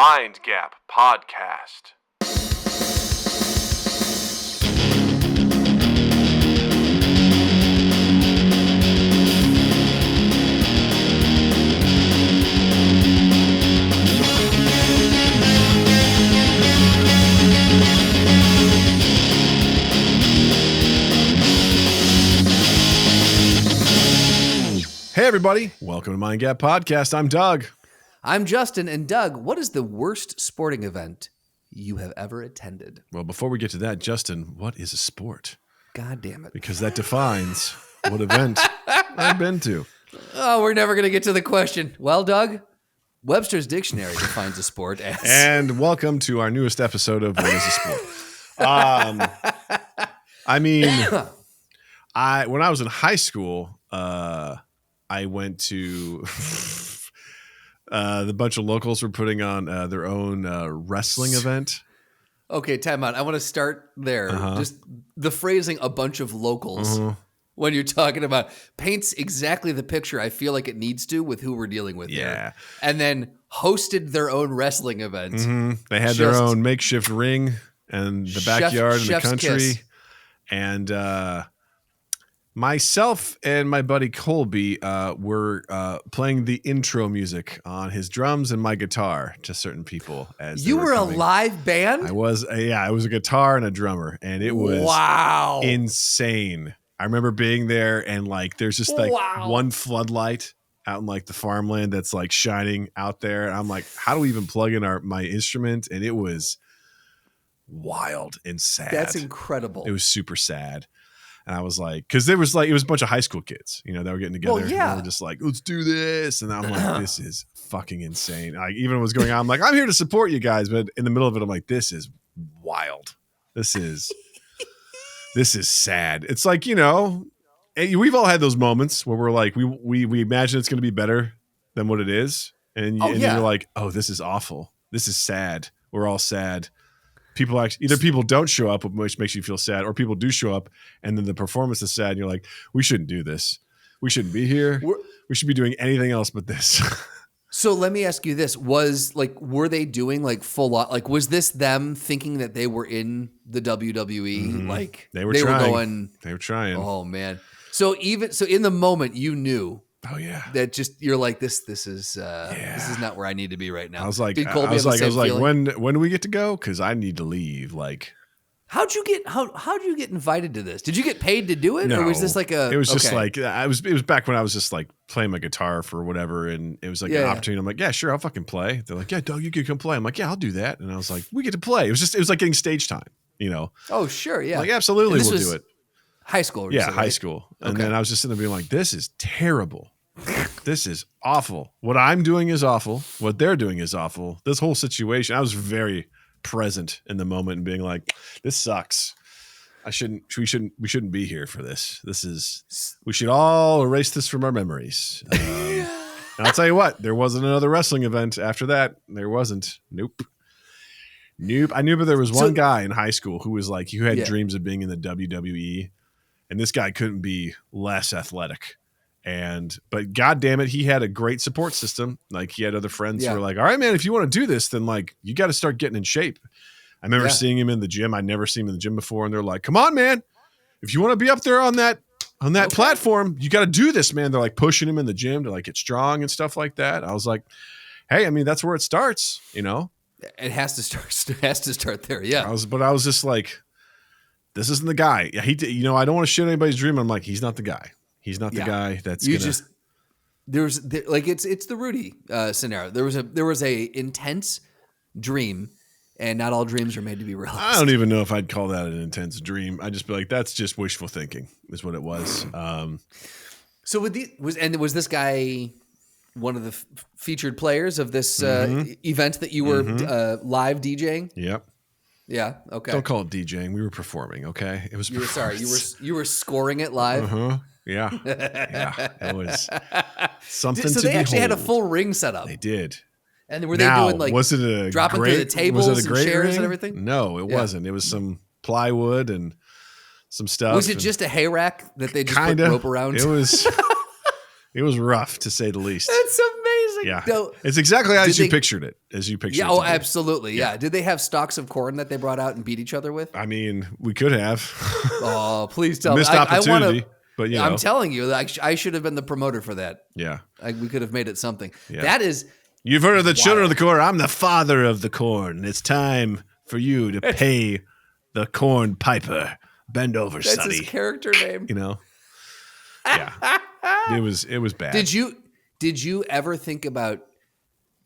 Mind Gap Podcast. Hey everybody, welcome to Mind Gap Podcast. I'm Doug. I'm Justin. And Doug, what is the worst sporting event you have ever attended? Well, before we get to that, Justin, what is a sport? God damn it. Because that defines what event I've been to. Oh, we're never going to get to the question. Well, Doug, Webster's Dictionary defines a sport as... And welcome to our newest episode of What is a Sport? When I was in high school, I went to... the bunch of locals were putting on their own wrestling event. Okay, time out. I want to start there. Just the phrasing "a bunch of locals" when you're talking about paints exactly the picture I feel like it needs to with who we're dealing with here. And then hosted their own wrestling event. They had their own makeshift ring and the backyard in the country. Kiss. And myself and my buddy Colby were playing the intro music on his drums and my guitar to certain people. As you were a live band? I was a guitar and a drummer, and it was insane. I remember being there, and like there's just like one floodlight out in like the farmland that's like shining out there. And I'm like, how do we even plug in my instrument? And it was wild and sad. That's incredible. It was super sad. And I was like, because it was a bunch of high school kids, that were getting together. Well, yeah. And they were just like, let's do this. And I'm like, this is fucking insane. I even was going on, I'm like, I'm here to support you guys. But in the middle of it, I'm like, this is wild. This is sad. It's like, we've all had those moments where we're like, we imagine it's going to be better than what it is. And you're like, oh, this is awful. This is sad. We're all sad. Either people don't show up, which makes you feel sad, or people do show up and then the performance is sad. And you're like, we shouldn't do this. We shouldn't be here. We should be doing anything else but this. So let me ask you this. Were they doing like full on, like, was this them thinking that they were in the WWE? Like they were trying. Oh man. So in the moment you knew. Oh yeah. That just you're like this is not where I need to be right now. I was like, when do we get to go? Because I need to leave. Like, how'd you get invited to this? Did you get paid to do it, no, or was this like it was just like it was back when I was just like playing my guitar for whatever, and it was like an opportunity. I'm like, yeah, sure, I'll fucking play. They're like, yeah, Doug, you could come play. I'm like, yeah, I'll do that. And I was like, we get to play. It was like getting stage time, Oh sure, yeah. Like absolutely, we'll do it. High school, high school. And then I was just sitting there being like, this is terrible. This is awful. What I'm doing is awful. What they're doing is awful. This whole situation, I was very present in the moment and being like, this sucks. We shouldn't be here for this. We should all erase this from our memories. And I'll tell you what, there wasn't another wrestling event after that. There wasn't. Nope. I knew, but there was one guy in high school who was like, who had dreams of being in the WWE, and this guy couldn't be less athletic. But God damn it, he had a great support system. Like he had other friends who were like, all right, man, if you want to do this, then like you got to start getting in shape. I remember seeing him in the gym. I'd never seen him in the gym before. And they're like, come on, man. If you want to be up there on that platform, you got to do this, man. They're like pushing him in the gym to like get strong and stuff like that. I was like, hey, I mean, that's where it starts, It has to start there. Yeah. I was just like, this isn't the guy. Yeah, I don't want to shit anybody's dream. I'm like, he's not the guy. He's not the guy that's it's the Rudy scenario. There was a intense dream, and not all dreams are made to be realized. I don't even know if I'd call that an intense dream. I'd just be like, that's just wishful thinking is what it was. So was this guy one of the featured players of this event that you were live DJing? Yep. Yeah. Okay. Don't call it DJing. We were performing. Okay. It was. You were scoring it live. Yeah. It was something. So they actually had a full ring set up. They did. And were they doing like? Was it dropping through the tables and chairs ring? And everything? No, it wasn't. It was some plywood and some stuff. Was it just a hay rack that they just put rope around? It was. It was rough to say the least. That's amazing. like, yeah. no. It's exactly as you pictured it. Yeah, oh, absolutely. Yeah. Did they have stalks of corn that they brought out and beat each other with? I mean, we could have. Oh, please tell me. Missed opportunity. But I'm telling you, I should have been the promoter for that. Yeah. We could have made it something. Yeah. That is. You've heard of the children of the corn. I'm the father of the corn. It's time for you to pay the corn piper. Bend over, That's sonny. his character name. Yeah. It was bad. Did you ever think about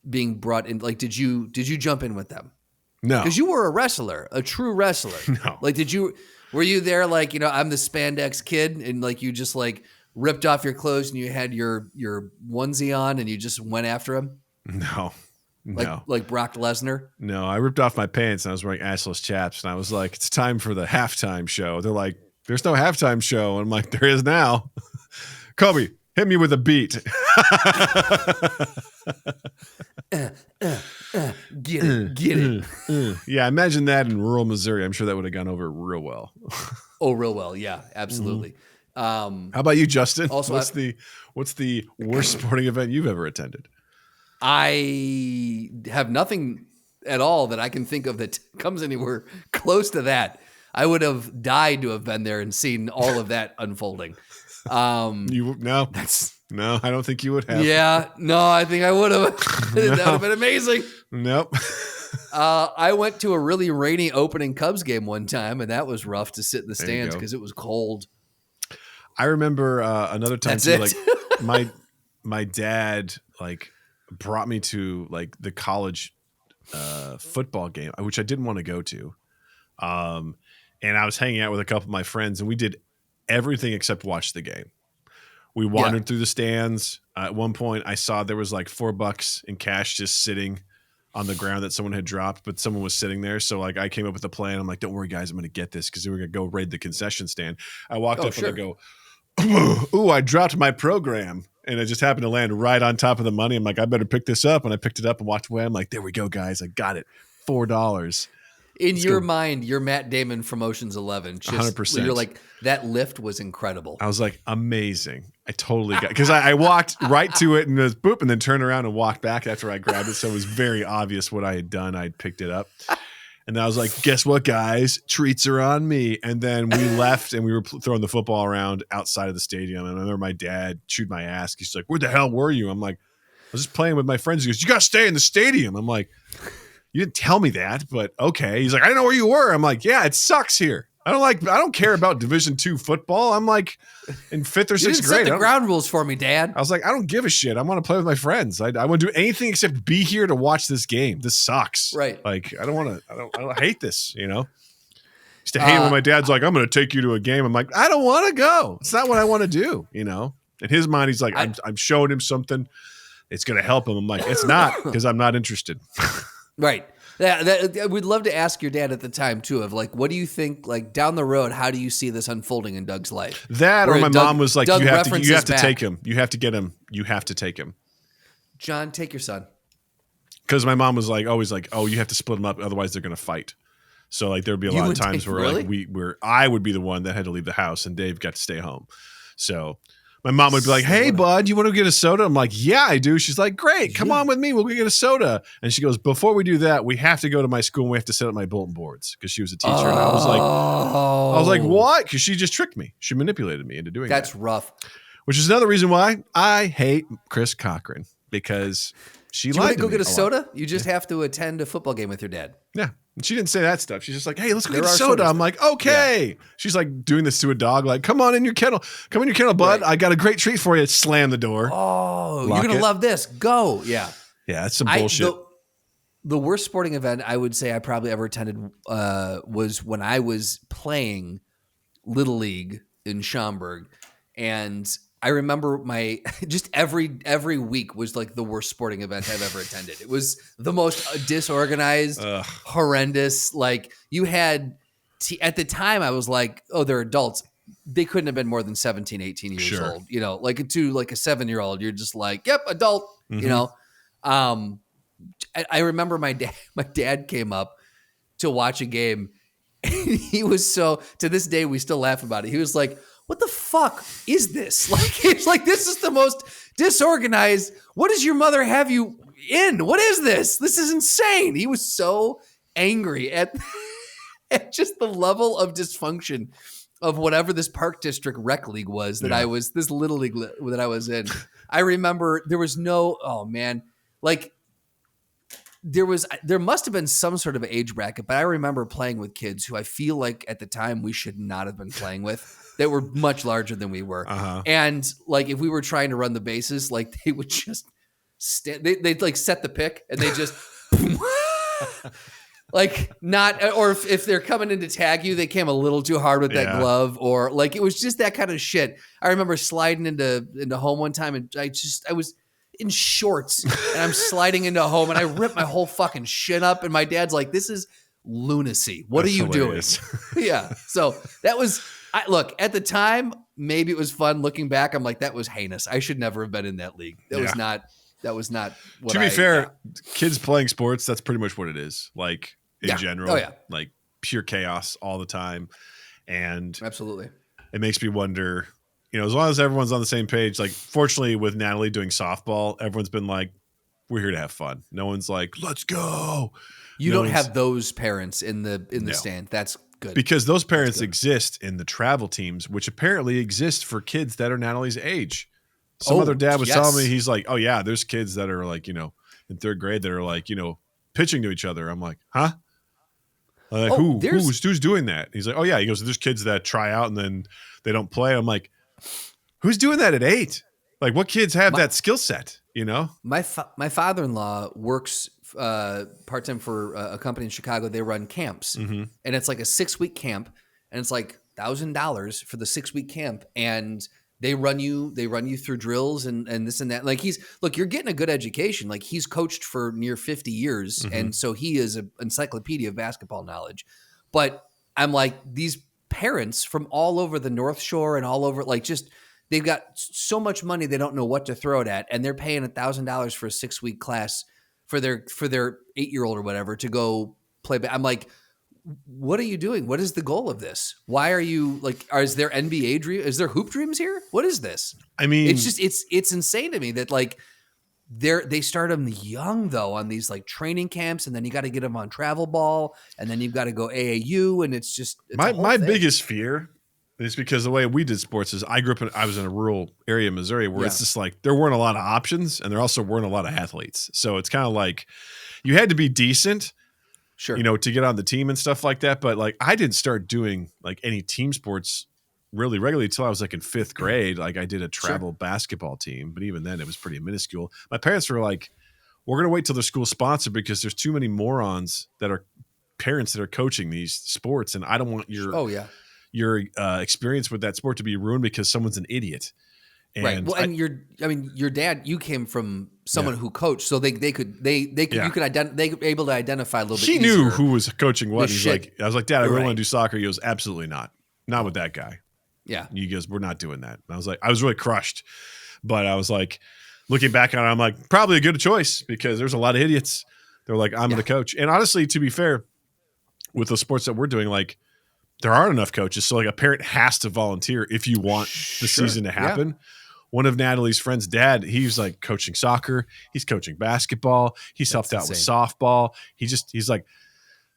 being brought in? Like, did you jump in with them? No. Because you were a wrestler, a true wrestler. No. Like, were you there like, I'm the spandex kid and like you just like ripped off your clothes and you had your onesie on and you just went after him? No. Like Brock Lesnar? No, I ripped off my pants and I was wearing assless chaps and I was like, it's time for the halftime show. They're like, there's no halftime show. And I'm like, there is now. Kobe, hit me with a beat. Get it. Yeah, imagine that in rural Missouri. I'm sure that would have gone over real well. Oh, real well. Yeah, absolutely. How about you, Justin? Also, what's the worst sporting event you've ever attended? I have nothing at all that I can think of that comes anywhere close to that. I would have died to have been there and seen all of that unfolding. No, I don't think you would have. Yeah, no, I think I would have. That would have been amazing. Nope. I went to a really rainy opening Cubs game one time, and that was rough to sit in the stands because it was cold. I remember another time That's too, it. like my dad like brought me to like the college football game, which I didn't want to go to. And I was hanging out with a couple of my friends and we did everything except watch the game. We wandered through the stands. At one point I saw there was like $4 in cash just sitting on the ground that someone had dropped, but someone was sitting there. So like I came up with a plan. I'm like, don't worry guys, I'm going to get this. Cause we're going to go raid the concession stand. I walked up and I go, ooh, I dropped my program. And it just happened to land right on top of the money. I'm like, I better pick this up. And I picked it up and walked away. I'm like, there we go, guys. I got it. $4. In your mind, you're Matt Damon from Ocean's 11. 100%. You're like, that lift was incredible. I was like, amazing. I totally got it. Because I walked right to it and it was boop and then turned around and walked back after I grabbed it. So it was very obvious what I had done. I'd picked it up. And I was like, guess what, guys? Treats are on me. And then we left and we were throwing the football around outside of the stadium. And I remember my dad chewed my ass. He's like, where the hell were you? I'm like, I was just playing with my friends. He goes, you got to stay in the stadium. I'm like, you didn't tell me that, but okay. He's like, I didn't know where you were. I'm like, yeah, it sucks here. I don't care about Division II football. I'm like in 5th or 6th grade. You didn't set the ground rules for me, Dad. I was like, I don't give a shit. I want to play with my friends. I want to do anything except be here to watch this game. This sucks. Right. Like, I don't hate this, you know? Used to hate when my dad's like, I'm going to take you to a game. I'm like, I don't want to go. It's not what I want to do, you know? In his mind, he's like, I'm showing him something. It's going to help him. I'm like, it's not because I'm not interested. Right. Yeah, we'd love to ask your dad at the time too of like, what do you think, like down the road, how do you see this unfolding in Doug's life? That or my mom was like, Doug you have to back. take him. You have to get him. You have to take him. John, take your son. Because my mom was like, always like, oh, you have to split them up. Otherwise they're going to fight. So like, there'd be a lot of times where like I would be the one that had to leave the house and Dave got to stay home. So my mom would be like, hey, bud, you want to get a soda? I'm like, yeah, I do. She's like, great. Come on with me. We'll go get a soda. And she goes, before we do that, we have to go to my school and we have to set up my bulletin boards because she was a teacher. And I was like, what? Because she just tricked me. She manipulated me into doing that. That's rough. Which is another reason why I hate Chris Cochran because she lied to me. You want to go get a soda? You just have to attend a football game with your dad. Yeah. And she didn't say that stuff. She's just like, hey, let's go get a soda. I'm like, okay. Yeah. She's like doing this to a dog. Like, come in your kennel, bud. Right. I got a great treat for you. Slam the door. Oh, you're going to love this. Go. Yeah. Yeah. That's some bullshit. The worst sporting event I would say I probably ever attended was when I was playing Little League in Schaumburg. And I remember just every week was like the worst sporting event I've ever attended. It was the most disorganized, horrendous. Like you had, at the time I was like, oh, they're adults. They couldn't have been more than 17, 18 years old. You know, like to like a 7-year-old, you're just like, yep, adult, you know? I remember my dad came up to watch a game. And he was to this day, we still laugh about it. He was like, what the fuck is this? Like, it's like, this is the most disorganized. What does your mother have you in? What is this? This is insane. He was so angry at just the level of dysfunction of whatever this park district rec league was that I was, this little league that I was in. I remember there was no, oh man, like there must have been some sort of age bracket, but I remember playing with kids who I feel like at the time we should not have been playing with, that were much larger than we were. And like, if we were trying to run the bases, like they would just they'd like set the pick and they just like not, or if they're coming in to tag you, they came a little too hard with that glove, or like, it was just that kind of shit. I remember sliding into home one time and I was in shorts and I'm sliding into home and I ripped my whole fucking shit up. And my dad's like, this is lunacy. What are you hilarious. Doing? Yeah. So that was, look, at the time, maybe it was fun. Looking back, I'm like, that was heinous. I should never have been in that league. That was not what to be fair, kids playing sports, that's pretty much what it is. Like in general, like pure chaos all the time. And absolutely, it makes me wonder, you know, as long as everyone's on the same page, like fortunately with Natalie doing softball, everyone's been like, we're here to have fun. No one's like, let's go. You don't have those parents in the stand. That's good. Because those parents exist in the travel teams, which apparently exist for kids that are Natalie's age. Some other dad was telling me, he's like, oh yeah, there's kids that are like, you know, in third grade that are like, you know, pitching to each other. I'm like, huh? I'm like, who's doing that? He's like, oh yeah. He goes, there's kids that try out and then they don't play. I'm like, who's doing that at 8? Like, what kids have that skill set? You know, my father-in-law works part-time for a company in Chicago. They run camps, and it's like a 6-week camp, and it's like $1,000 for the 6-week camp, and they run you through drills and this and that. Like, you're getting a good education. Like, he's coached for near 50 years, and so he is an encyclopedia of basketball knowledge. But I'm like, these parents from all over the North Shore and all over, like, just they've got so much money they don't know what to throw it at, and they're paying $1,000 for a 6-week class for their 8-year-old or whatever to go play. I'm like, what are you doing? What is the goal of this? Why are you like? Is there NBA dream? Is there hoop dreams here? What is this? I mean, it's just it's insane to me that like they start them young though on these like training camps, and then you got to get them on travel ball, and then you've got to go AAU, and it's just my biggest fear. It's because the way we did sports is I was in a rural area in Missouri where it's just like there weren't a lot of options and there also weren't a lot of athletes. So it's kind of like you had to be decent, you know, to get on the team and stuff like that. But like I didn't start doing like any team sports really regularly until I was like in 5th grade. Like I did a travel basketball team, but even then it was pretty minuscule. My parents were like, we're going to wait till the school sponsor because there's too many morons that are parents that are coaching these sports. And I don't want your experience with that sport to be ruined because someone's an idiot. And right. Well, and your dad, you came from someone who coached, so they could you could they were able to identify a little bit. He knew who was coaching what. He's like, I was like, Dad, I really want to do soccer. He goes, absolutely not with that guy. Yeah. And he goes, we're not doing that. And I was like, I was really crushed, but I was like, looking back on it, I'm like, probably a good choice because there's a lot of idiots. They're like, I'm the coach. And honestly, to be fair, with the sports that we're doing, like, there aren't enough coaches. So like a parent has to volunteer if you want the season to happen. Yeah. One of Natalie's friends' dad, he's like coaching soccer. He's coaching basketball. He's helped out with softball. He's like,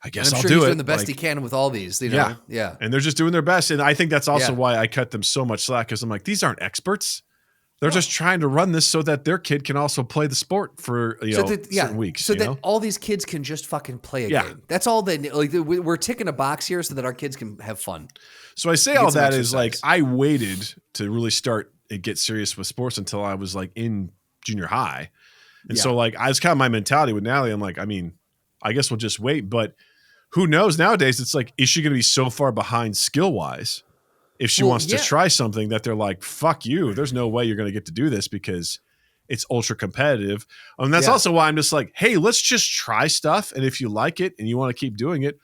I guess I'll do it. He's doing the best he can with all these, you know? Yeah. And they're just doing their best. And I think that's also why I cut them so much slack because I'm like, these aren't experts. They're just trying to run this so that their kid can also play the sport for certain weeks. So that all these kids can just fucking play a game. That's all they like. We're ticking a box here so that our kids can have fun. So I say all that is like I waited to really start and get serious with sports until I was like in junior high. And so like I was kind of my mentality with Natalie. I'm like, I mean, I guess we'll just wait. But who knows nowadays? It's like, is she going to be so far behind skill wise? If she wants to try something that they're like, fuck you, there's no way you're going to get to do this because it's ultra competitive. And that's also why I'm just like, hey, let's just try stuff. And if you like it and you want to keep doing it,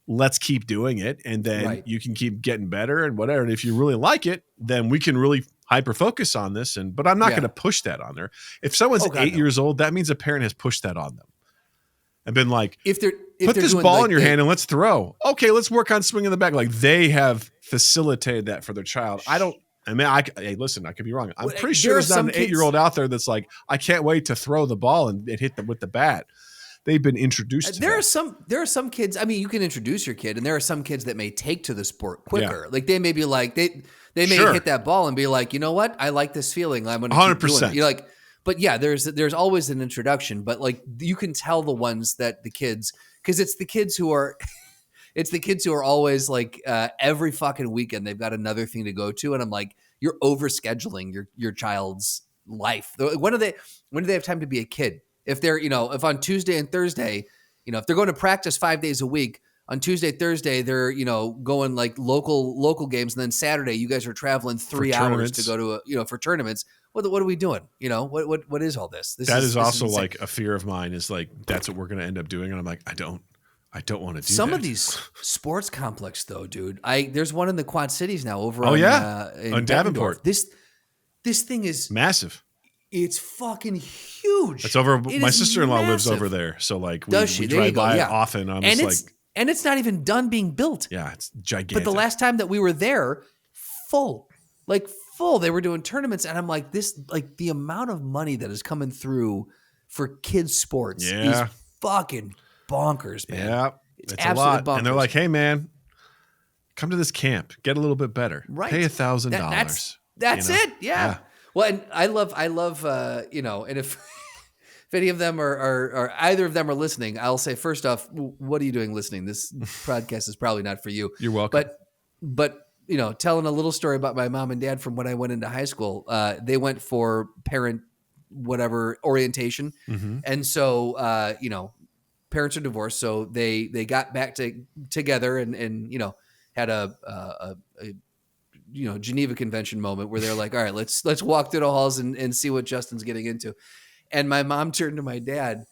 let's keep doing it. And then you can keep getting better and whatever. And if you really like it, then we can really hyper focus on this. But I'm not going to push that on her. If someone's 8 years old, that means a parent has pushed that on them. And been like, put this ball in your hand and let's throw. Okay, let's work on swinging the back. Like they have facilitated that for their child. Hey, listen, I could be wrong. I'm pretty sure There are there's not some an kids- 8-year-old out there that's like, I can't wait to throw the ball and hit them with the bat. They've been introduced to There that. are some kids. I mean, you can introduce your kid, and there are some kids that may take to the sport quicker. Yeah. Like they may be like they may Sure. hit that ball and be like, you know what, I like this feeling. I'm going to 100%. You're like, but yeah, there's always an introduction. But like you can tell the ones that the kids, because it's the kids who are. It's the kids who are always like every fucking weekend they've got another thing to go to, and I'm like, you're overscheduling your child's life. When do they have time to be a kid? If they're if on Tuesday and Thursday, if they're going to practice 5 days a week, on Tuesday, Thursday they're going like local games, and then Saturday you guys are traveling 3 hours to go to for tournaments. What are we doing? What is all this? That is also like a fear of mine. Is like that's what we're going to end up doing, and I'm like, I don't want to do some that. of these sports complex though, dude. There's one in the Quad Cities now over on Davenport. This thing is massive. It's fucking huge. It's over. My sister-in-law lives over there, so like we drive by it often. And it's not even done being built. Yeah, it's gigantic. But the last time that we were there, full. They were doing tournaments, and I'm like, the amount of money that is coming through for kids sports is fucking bonkers, man. Yeah, it's a lot. Bonkers. And they're like, hey, man, come to this camp, get a little bit better. Right. Pay $1,000. That's it. Yeah. Well, and I love, and if any of them or either of them are listening, I'll say first off, what are you doing listening? This podcast is probably not for you. You're welcome. But telling a little story about my mom and dad from when I went into high school, they went for parent whatever orientation, and so parents are divorced, so they got back together and had a Geneva Convention moment where they're like, all right, let's walk through the halls and see what Justin's getting into. And my mom turned to my dad.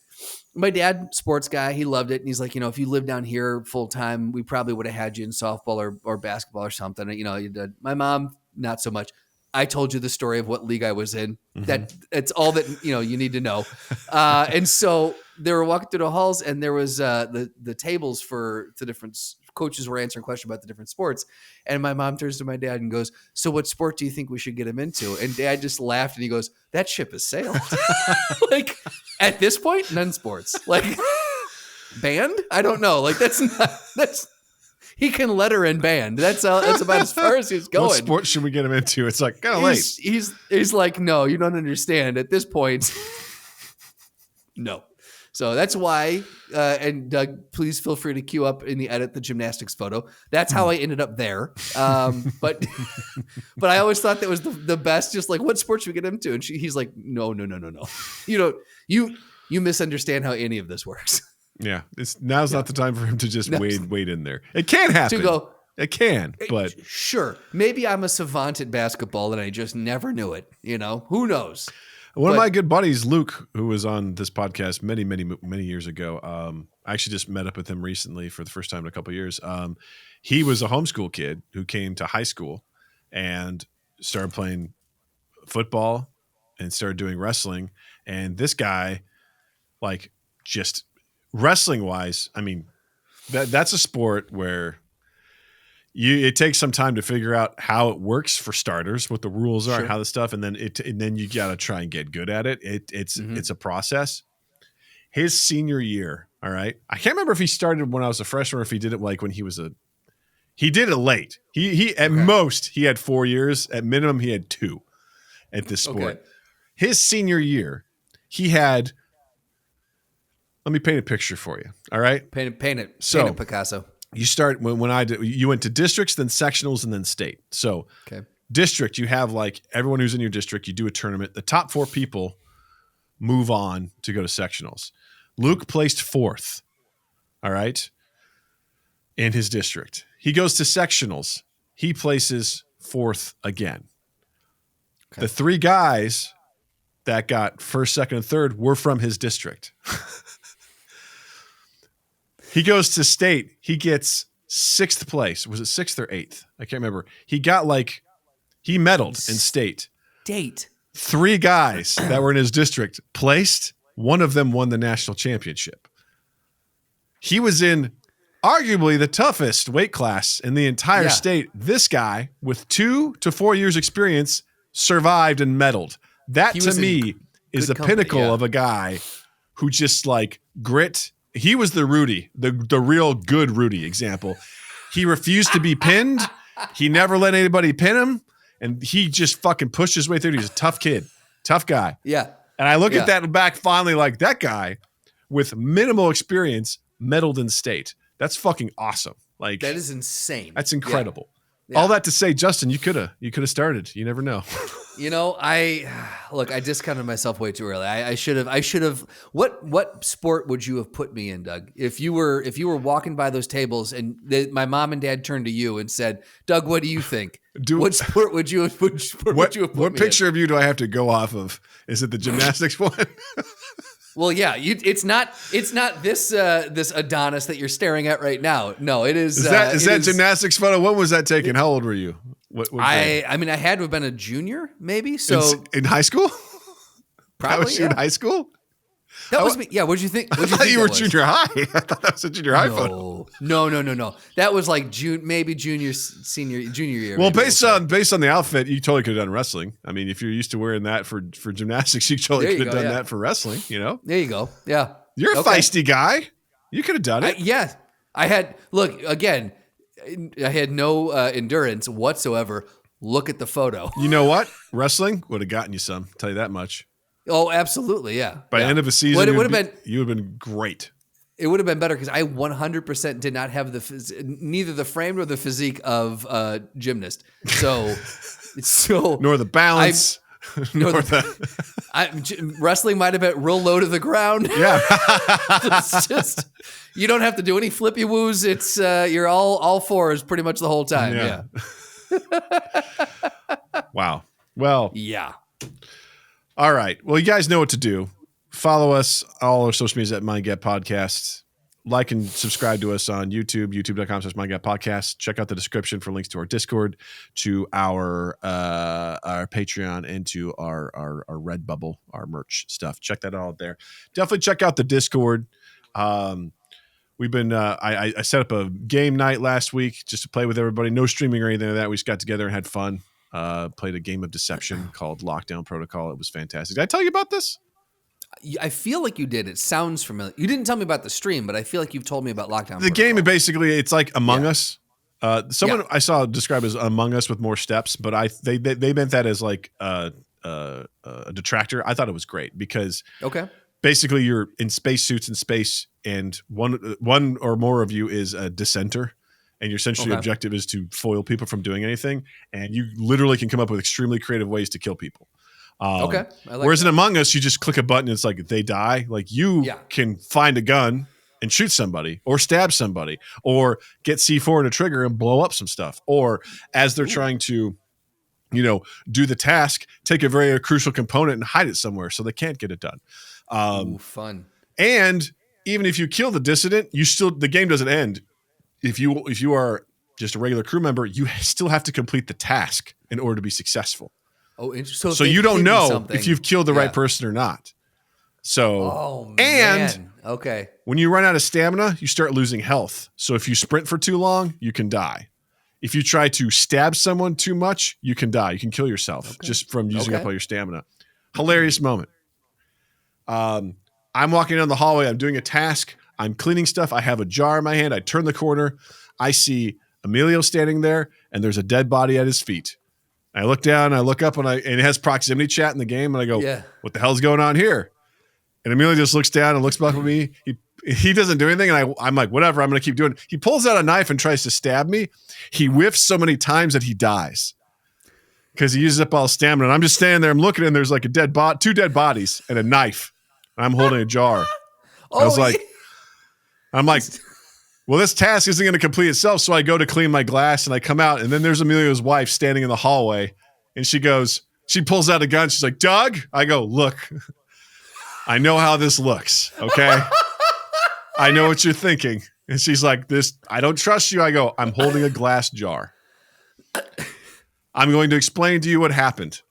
My dad, sports guy, he loved it. And he's like, if you lived down here full time, we probably would have had you in softball or basketball or something. You did. My mom, not so much. I told you the story of what league I was in. That's all that you need to know. And so they were walking through the halls, and there was the tables for the different coaches were answering questions about the different sports. And my mom turns to my dad and goes, "So what sport do you think we should get him into?" And Dad just laughed and he goes, "That ship has sailed." Like at this point, none sports. Like band? I don't know. Like that's. He can letter in band. That's about as far as he's going. What sport should we get him into? It's like kind of late. He's like, no, you don't understand. At this point, no. So that's why. And Doug, please feel free to cue up in the edit the gymnastics photo. That's how I ended up there. But I always thought that was the best. Just like, what sport should we get him to? And he's like, no. You misunderstand how any of this works. Yeah, now's not the time for him to just wade in there. It can happen. It can, but sure. Maybe I'm a savant at basketball and I just never knew it. Who knows? One of my good buddies, Luke, who was on this podcast many, many, many years ago. I actually just met up with him recently for the first time in a couple of years. He was a homeschool kid who came to high school and started playing football and started doing wrestling. And this guy, like, just wrestling wise, I mean, that's a sport where it takes some time to figure out how it works for starters, what the rules are, and how the stuff, and then you got to try and get good at it. It's a process. His senior year, all right. I can't remember if he started when I was a freshman or if he did it like when he did it late. He at most he had 4 years. At minimum, he had 2 at this sport. Okay. His senior year, he had. Let me paint a picture for you. All right, paint it. So paint it, Picasso. You start when I did. You went to districts, then sectionals, and then state. So district, you have like everyone who's in your district. You do a tournament. The top 4 people move on to go to sectionals. Luke placed 4th. All right, in his district, he goes to sectionals. He places 4th again. Okay. The 3 guys that got 1st, 2nd, and 3rd were from his district. He goes to state. He gets 6th place. Was it 6th or 8th? I can't remember. He got he medaled in state. 3 guys that were in his district placed. One of them won the national championship. He was in arguably the toughest weight class in the entire state. This guy with 2 to 4 years experience survived and medaled. That to me is the pinnacle of a guy who just like grit. He was the Rudy, the real good Rudy example. He refused to be pinned. He never let anybody pin him. And he just fucking pushed his way through. He's a tough kid, tough guy. Yeah. And I look at that back finally like that guy with minimal experience medaled in state. That's fucking awesome. Like that is insane. That's incredible. Yeah. All that to say, Justin, you could have started. You never know. You know, I discounted myself way too early. I should have. What sport would you have put me in, Doug? If you were walking by those tables and my mom and dad turned to you and said, "Doug, what do you think? What sport would you have put what picture of you do I have to go off of? Is it the gymnastics one? Well, yeah, it's not this Adonis that you're staring at right now. No, it is. Is that gymnastics photo? When was that taken? How old were you? I mean, I had to have been a junior, maybe. So in high school, probably. That was you in high school. That was me. Yeah. What'd you think? I thought you were junior high. I thought that was a junior high photo. No. That was like junior year. Well, based on the outfit, you totally could have done wrestling. I mean, if you're used to wearing that for gymnastics, you totally could have done that for wrestling. You know. There you go. Yeah. You're a feisty guy. You could have done it. I had. Look again. I had no endurance whatsoever. Look at the photo. You know what? Wrestling would have gotten you some. I'll tell you that much. Oh, absolutely, yeah. By the end of a season, you would have been great. It would have been better because I 100% did not have neither the frame nor the physique of a gymnast. So nor the balance. Wrestling might have been real low to the ground. Yeah. It's just you don't have to do any flippy woos. It's you're all fours pretty much the whole time. Yeah. Wow. Well. Yeah. All right. Well, you guys know what to do. Follow us all our social medias at Mind Gap Podcasts. Like and subscribe to us on YouTube, youtube.com/MindGapPodcast. Check out the description for links to our Discord, to our Patreon, and to our Redbubble, our merch stuff. Check that out there. Definitely check out the Discord. We've been I set up a game night last week just to play with everybody. No streaming or anything like that. We just got together and had fun. Played a game of deception called Lockdown Protocol. It was fantastic. Did I tell you about this? I feel like you did. It sounds familiar. You didn't tell me about the stream, but I feel like you've told me about Lockdown Protocol. The game, basically, it's like Among Us. Someone I saw described as Among Us with more steps, but they meant that as like a detractor. I thought it was great because basically you're in spacesuits in space, and one or more of you is a dissenter. And your essentially objective is to foil people from doing anything. And you literally can come up with extremely creative ways to kill people. Whereas in Among Us, you just click a button and it's like they die. Like you can find a gun and shoot somebody or stab somebody or get C4 in a trigger and blow up some stuff. Or as they're trying to, do the task, take a very crucial component and hide it somewhere so they can't get it done. Fun. And even if you kill the dissident, the game doesn't end. If you are just a regular crew member, you still have to complete the task in order to be successful. Oh, interesting. So you don't know if you've killed the right person or not. So, and when you run out of stamina, you start losing health. So if you sprint for too long, you can die. If you try to stab someone too much, you can die. You can kill yourself just from using up all your stamina. Hilarious moment. I'm walking down the hallway. I'm doing a task. I'm cleaning stuff. I have a jar in my hand. I turn the corner. I see Emilio standing there, and there's a dead body at his feet. I look down, I look up, and it has proximity chat in the game, and I go, what the hell's going on here? And Emilio just looks down and looks back at me. He doesn't do anything, and I'm like, whatever, I'm going to keep doing it. He pulls out a knife and tries to stab me. He whiffs so many times that he dies because he uses up all his stamina. And I'm just standing there, I'm looking, and there's like two dead bodies and a knife. I'm holding a jar. I'm like, well, this task isn't going to complete itself. So I go to clean my glass and I come out, and then there's Emilio's wife standing in the hallway, and she pulls out a gun. She's like, Doug? I go, look, I know how this looks. Okay. I know what you're thinking. And she's like, I don't trust you. I go, I'm holding a glass jar. I'm going to explain to you what happened.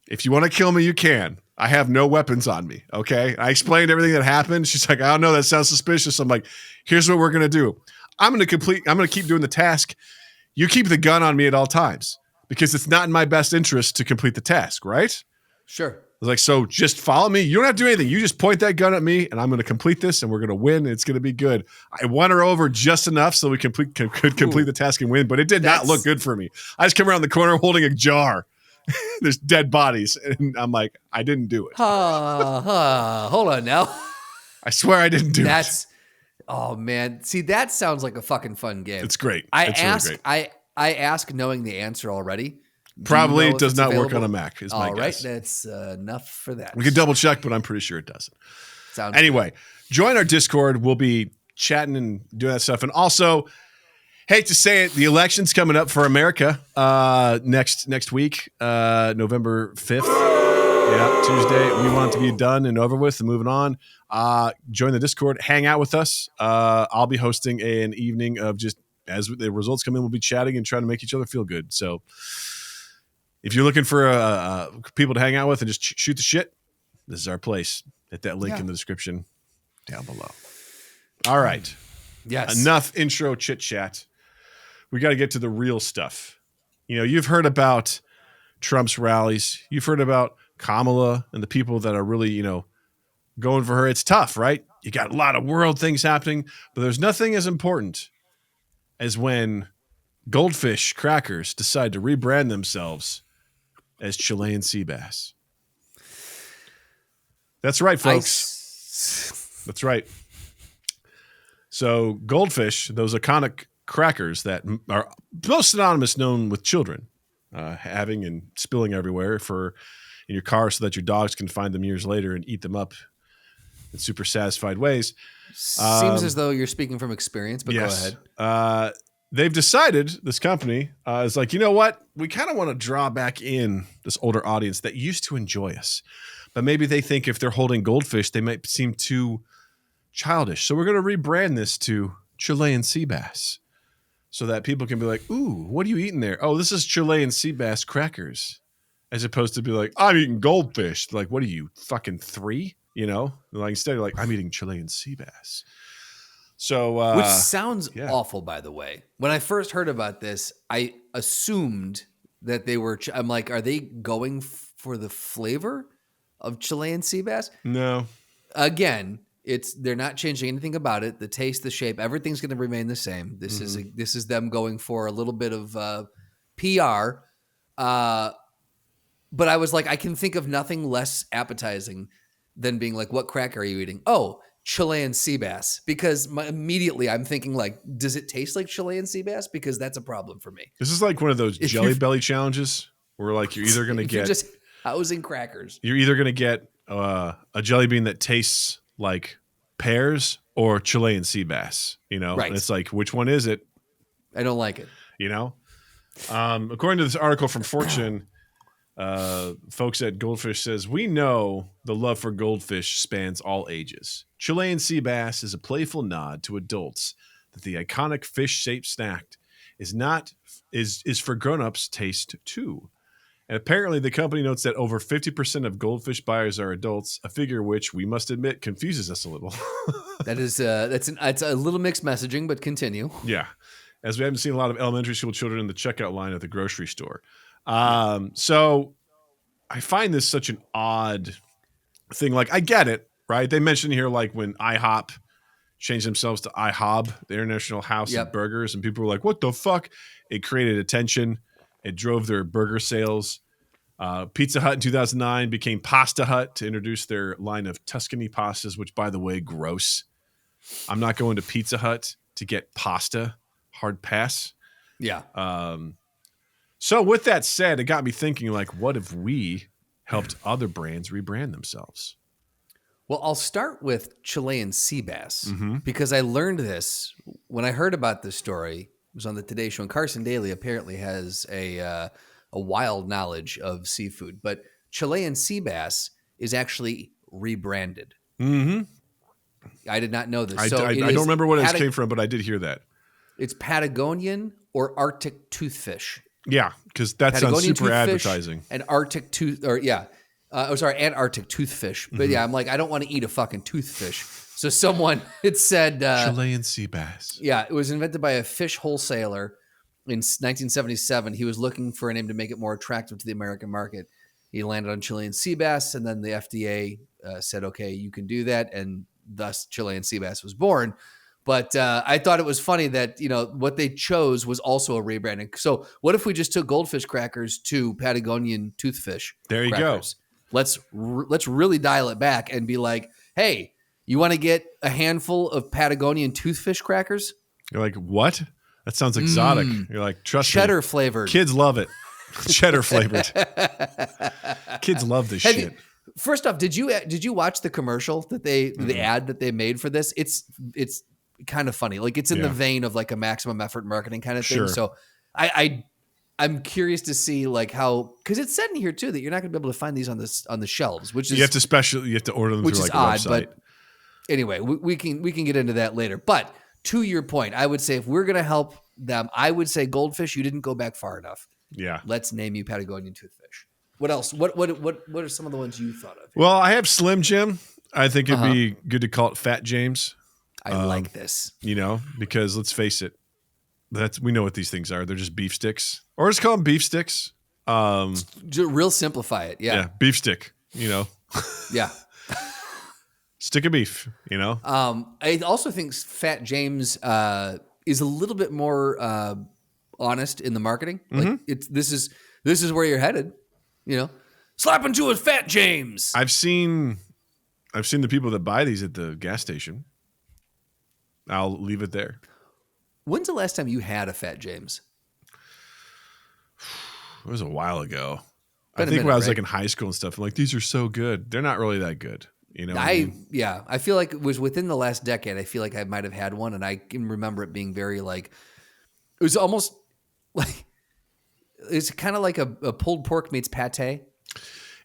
If you want to kill me, you can. I have no weapons on me, okay? I explained everything that happened. She's like, I don't know, that sounds suspicious. I'm like, here's what we're going to do. I'm going to keep doing the task. You keep the gun on me at all times because it's not in my best interest to complete the task, right? Sure. I was like, so just follow me. You don't have to do anything. You just point that gun at me, and I'm going to complete this, and we're going to win. And it's going to be good. I won her over just enough so we could complete the task and win, but it did not look good for me. I just come around the corner holding a jar. There's dead bodies, and I'm like, I didn't do it. Hold on now. I swear I didn't do it. Oh man. See, that sounds like a fucking fun game. It's great. I really great. I ask knowing the answer already. Probably does not work on a Mac, is my guess. All right, that's enough for that. We could double check, but I'm pretty sure it doesn't. Anyway, join our Discord. We'll be chatting and doing that stuff. And also, hate to say it, the election's coming up for America next week, November 5th. Yeah, Tuesday. We want it to be done and over with and moving on. Join the Discord. Hang out with us. I'll be hosting an evening of just, as the results come in, we'll be chatting and trying to make each other feel good. So if you're looking for people to hang out with and just shoot the shit, this is our place. Hit that link in the description down below. All right. Yes. Enough intro chit chat. We got to get to the real stuff. You've heard about Trump's rallies. You've heard about Kamala and the people that are really, going for her. It's tough, right? You got a lot of world things happening, but there's nothing as important as when Goldfish crackers decide to rebrand themselves as Chilean Sea Bass. That's right, folks. That's right. So Goldfish, those iconic crackers that are most synonymous known with children, having and spilling everywhere in your car so that your dogs can find them years later and eat them up in super satisfied ways. Seems as though you're speaking from experience, but yes. Go ahead. They've decided, this company is like, you know what? We kind of want to draw back in this older audience that used to enjoy us. But maybe they think if they're holding Goldfish, they might seem too childish. So we're going to rebrand this to Chilean Sea Bass so that people can be like, ooh, what are you eating there? Oh, this is Chilean Sea Bass crackers. As opposed to be like, I'm eating Goldfish. Like, what are you, fucking 3? Like instead of like, I'm eating Chilean Sea Bass. So, which sounds awful, by the way. When I first heard about this, I assumed that they were. I'm like, are they going for the flavor of Chilean Sea Bass? No. Again, they're not changing anything about it. The taste, the shape, everything's going to remain the same. This is them going for a little bit of PR. But I was like, I can think of nothing less appetizing than being like, what cracker are you eating? Oh, Chilean Sea Bass. Because immediately I'm thinking like, does it taste like Chilean Sea Bass? Because that's a problem for me. This is like one of those Jelly Belly challenges where like you're either going to get just housing crackers. You're either going to get a jelly bean that tastes like pears or Chilean Sea Bass, Right. And it's like, which one is it? I don't like it. According to this article from Fortune, folks at Goldfish says, we know the love for goldfish spans all ages. Chilean Sea Bass is a playful nod to adults that the iconic fish-shaped snack is for grown-ups' taste too. And apparently the company notes that over 50% of goldfish buyers are adults, a figure which we must admit confuses us a little. It's a little mixed messaging, but continue. Yeah. As we haven't seen a lot of elementary school children in the checkout line at the grocery store. So I find this such an odd thing. Like, I get it, right? They mentioned here, like when IHOP changed themselves to IHOB, the International House of Burgers, and people were like, what the fuck? It created attention. It drove their burger sales. Pizza Hut in 2009 became Pasta Hut to introduce their line of Tuscany pastas, which, by the way, gross. I'm not going to Pizza Hut to get pasta. Hard pass. Yeah. So with that said, it got me thinking, like, what if we helped other brands rebrand themselves? Well, I'll start with Chilean Sea Bass because I learned this when I heard about this story. It was on the Today Show, and Carson Daly apparently has a wild knowledge of seafood. But Chilean Sea Bass is actually rebranded. Mm-hmm. I did not know this. I don't remember what it came from, but I did hear that. It's Patagonian or Arctic toothfish. Yeah, because that sounds super advertising. And Antarctic toothfish. But yeah, I'm like, I don't want to eat a fucking toothfish. So someone, it said... Chilean Sea Bass. Yeah, it was invented by a fish wholesaler in 1977. He was looking for a name to make it more attractive to the American market. He landed on Chilean Sea Bass, and then the FDA said, okay, you can do that, and thus Chilean Sea Bass was born. But I thought it was funny that, what they chose was also a rebranding. So what if we just took goldfish crackers to Patagonian toothfish There you crackers? Let's really dial it back and be like, hey, you want to get a handful of Patagonian toothfish crackers? You're like, what? That sounds exotic. You're like, trust me. Cheddar flavored. Kids love it. Cheddar flavored. Kids love this shit. First off, did you watch the commercial that the ad that they made for this? It's kind of funny. Like it's in the vein of like a maximum effort marketing kind of thing. Sure. So I'm curious to see like how, because it's said in here too that you're not going to be able to find these on the shelves, which is you have to order them which through is like a odd. website. But anyway, we can get into that later. But to your point, I would say if we're going to help them, I would say goldfish. You didn't go back far enough. Yeah. Let's name you Patagonian toothfish. What else? What are some of the ones you thought of? Well, I have Slim Jim. I think it'd be good to call it Fat James. I like this. Because let's face it, we know what these things are. They're just beef sticks, or just call them beef sticks. Real simplify it. Yeah. Beef stick. Yeah. Stick of beef. I also think Fat James is a little bit more honest in the marketing. Like this is where you're headed. Slap into a Fat James. I've seen the people that buy these at the gas station. I'll leave it there. When's the last time you had a Fat James? It was a while ago. Been I think a minute, when I was right? like in high school and stuff, I'm like, these are so good. They're not really that good. What I mean? I feel like it was within the last decade. I feel like I might have had one, and I can remember it being very like, it was almost like, it's kind of like a pulled pork meets pate.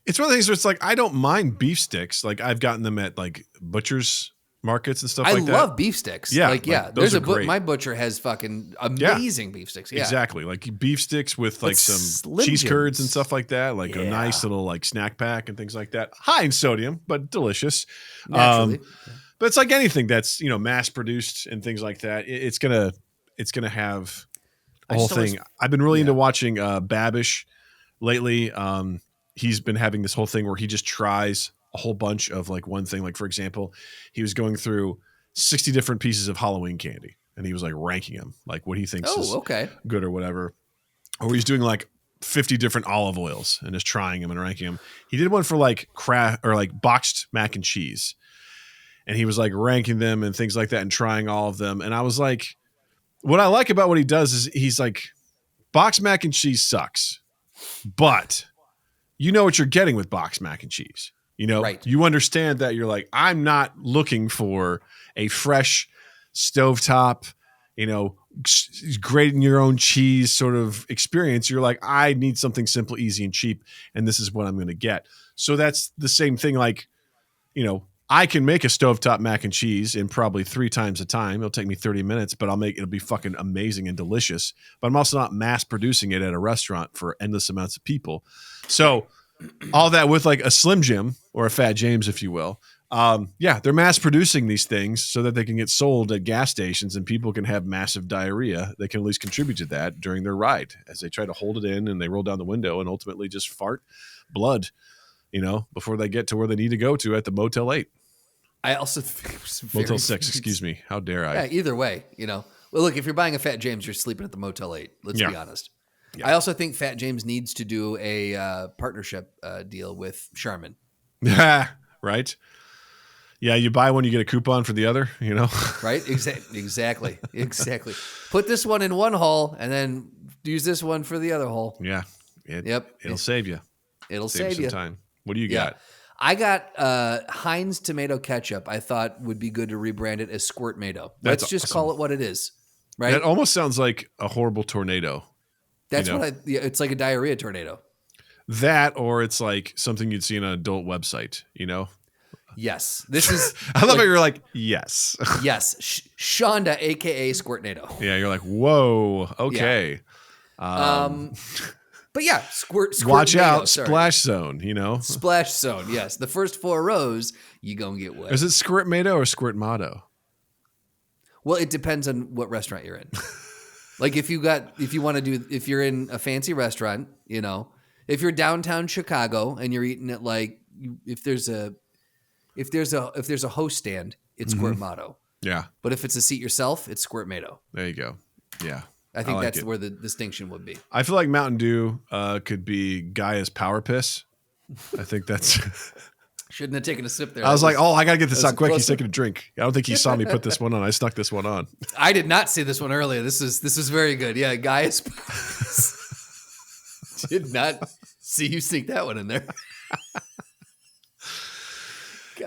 It's one of the things where it's like, I don't mind beef sticks. Like I've gotten them at like butcher's markets and stuff like that. I love beef sticks. Yeah. There's great. my butcher has fucking amazing beef sticks. Yeah. Exactly. Like beef sticks with like some Slim cheese Jims. curds and stuff like that. Like a nice little like snack pack and things like that. High in sodium, but delicious. Naturally. But it's like anything that's, mass produced and things like that. It's going to have a whole thing. I've been really into watching Babish lately. He's been having this whole thing where he just tries a whole bunch of like one thing. Like for example, he was going through 60 different pieces of Halloween candy and he was like ranking them, like what he thinks is good or whatever. Or he's doing like 50 different olive oils and just trying them and ranking them. He did one for like boxed mac and cheese. And he was like ranking them and things like that and trying all of them. And I was like, what I like about what he does is he's like, boxed mac and cheese sucks, but you know what you're getting with boxed mac and cheese. Right. You understand that you're like, I'm not looking for a fresh stovetop, grating your own cheese sort of experience. You're like, I need something simple, easy, and cheap. And this is what I'm going to get. So that's the same thing. Like, I can make a stovetop mac and cheese in probably 3 times a time. It'll take me 30 minutes, but it'll be fucking amazing and delicious. But I'm also not mass producing it at a restaurant for endless amounts of people. So all that with like a Slim Jim or a Fat James, if you will. They're mass producing these things so that they can get sold at gas stations and people can have massive diarrhea. They can at least contribute to that during their ride as they try to hold it in and they roll down the window and ultimately just fart blood, before they get to where they need to go to at the Motel 8. I also think it was Motel 6, excuse me. How dare I? Yeah, either way, Well, look, if you're buying a Fat James, you're sleeping at the Motel 8. Let's be honest. Yeah. I also think Fat James needs to do a partnership deal with Charmin. Right? Yeah, you buy one, you get a coupon for the other, Right? Exactly. Put this one in one hole and then use this one for the other hole. Yeah. It'll save you. It'll save you some time. What do you got? I got Heinz tomato ketchup. I thought would be good to rebrand it as Squirtmato. Let's just call it what it is. Right? That almost sounds like a horrible tornado. That's it's like a diarrhea tornado. That, or it's like something you'd see on an adult website, Yes. This is. I love how you're like, yes. Yes. Shonda, a.k.a. Squirtnado. Yeah, you're like, whoa, okay. Yeah. But yeah, squirt Watch out, sorry. splash zone, you know? Splash zone, yes. The first 4 rows, you gonna get wet. Is it Squirtmato or Squirtmato? Well, it depends on what restaurant you're in. Like if you're in a fancy restaurant, you know, if you're downtown Chicago and you're eating at like, if there's a host stand, it's Squirtmato. Yeah. But if it's a seat yourself, it's Squirtmato. There you go. Yeah. I think like that's it. where the distinction would be. I feel like Mountain Dew could be Gaia's power piss. I think that's. Shouldn't have taken a sip there. I was like, I got to get this out quick. close He's taking a drink. I don't think he saw me put this one on. I snuck this one on. I did not see this one earlier. This is very good. Yeah, guys. Did not see you sneak that one in there.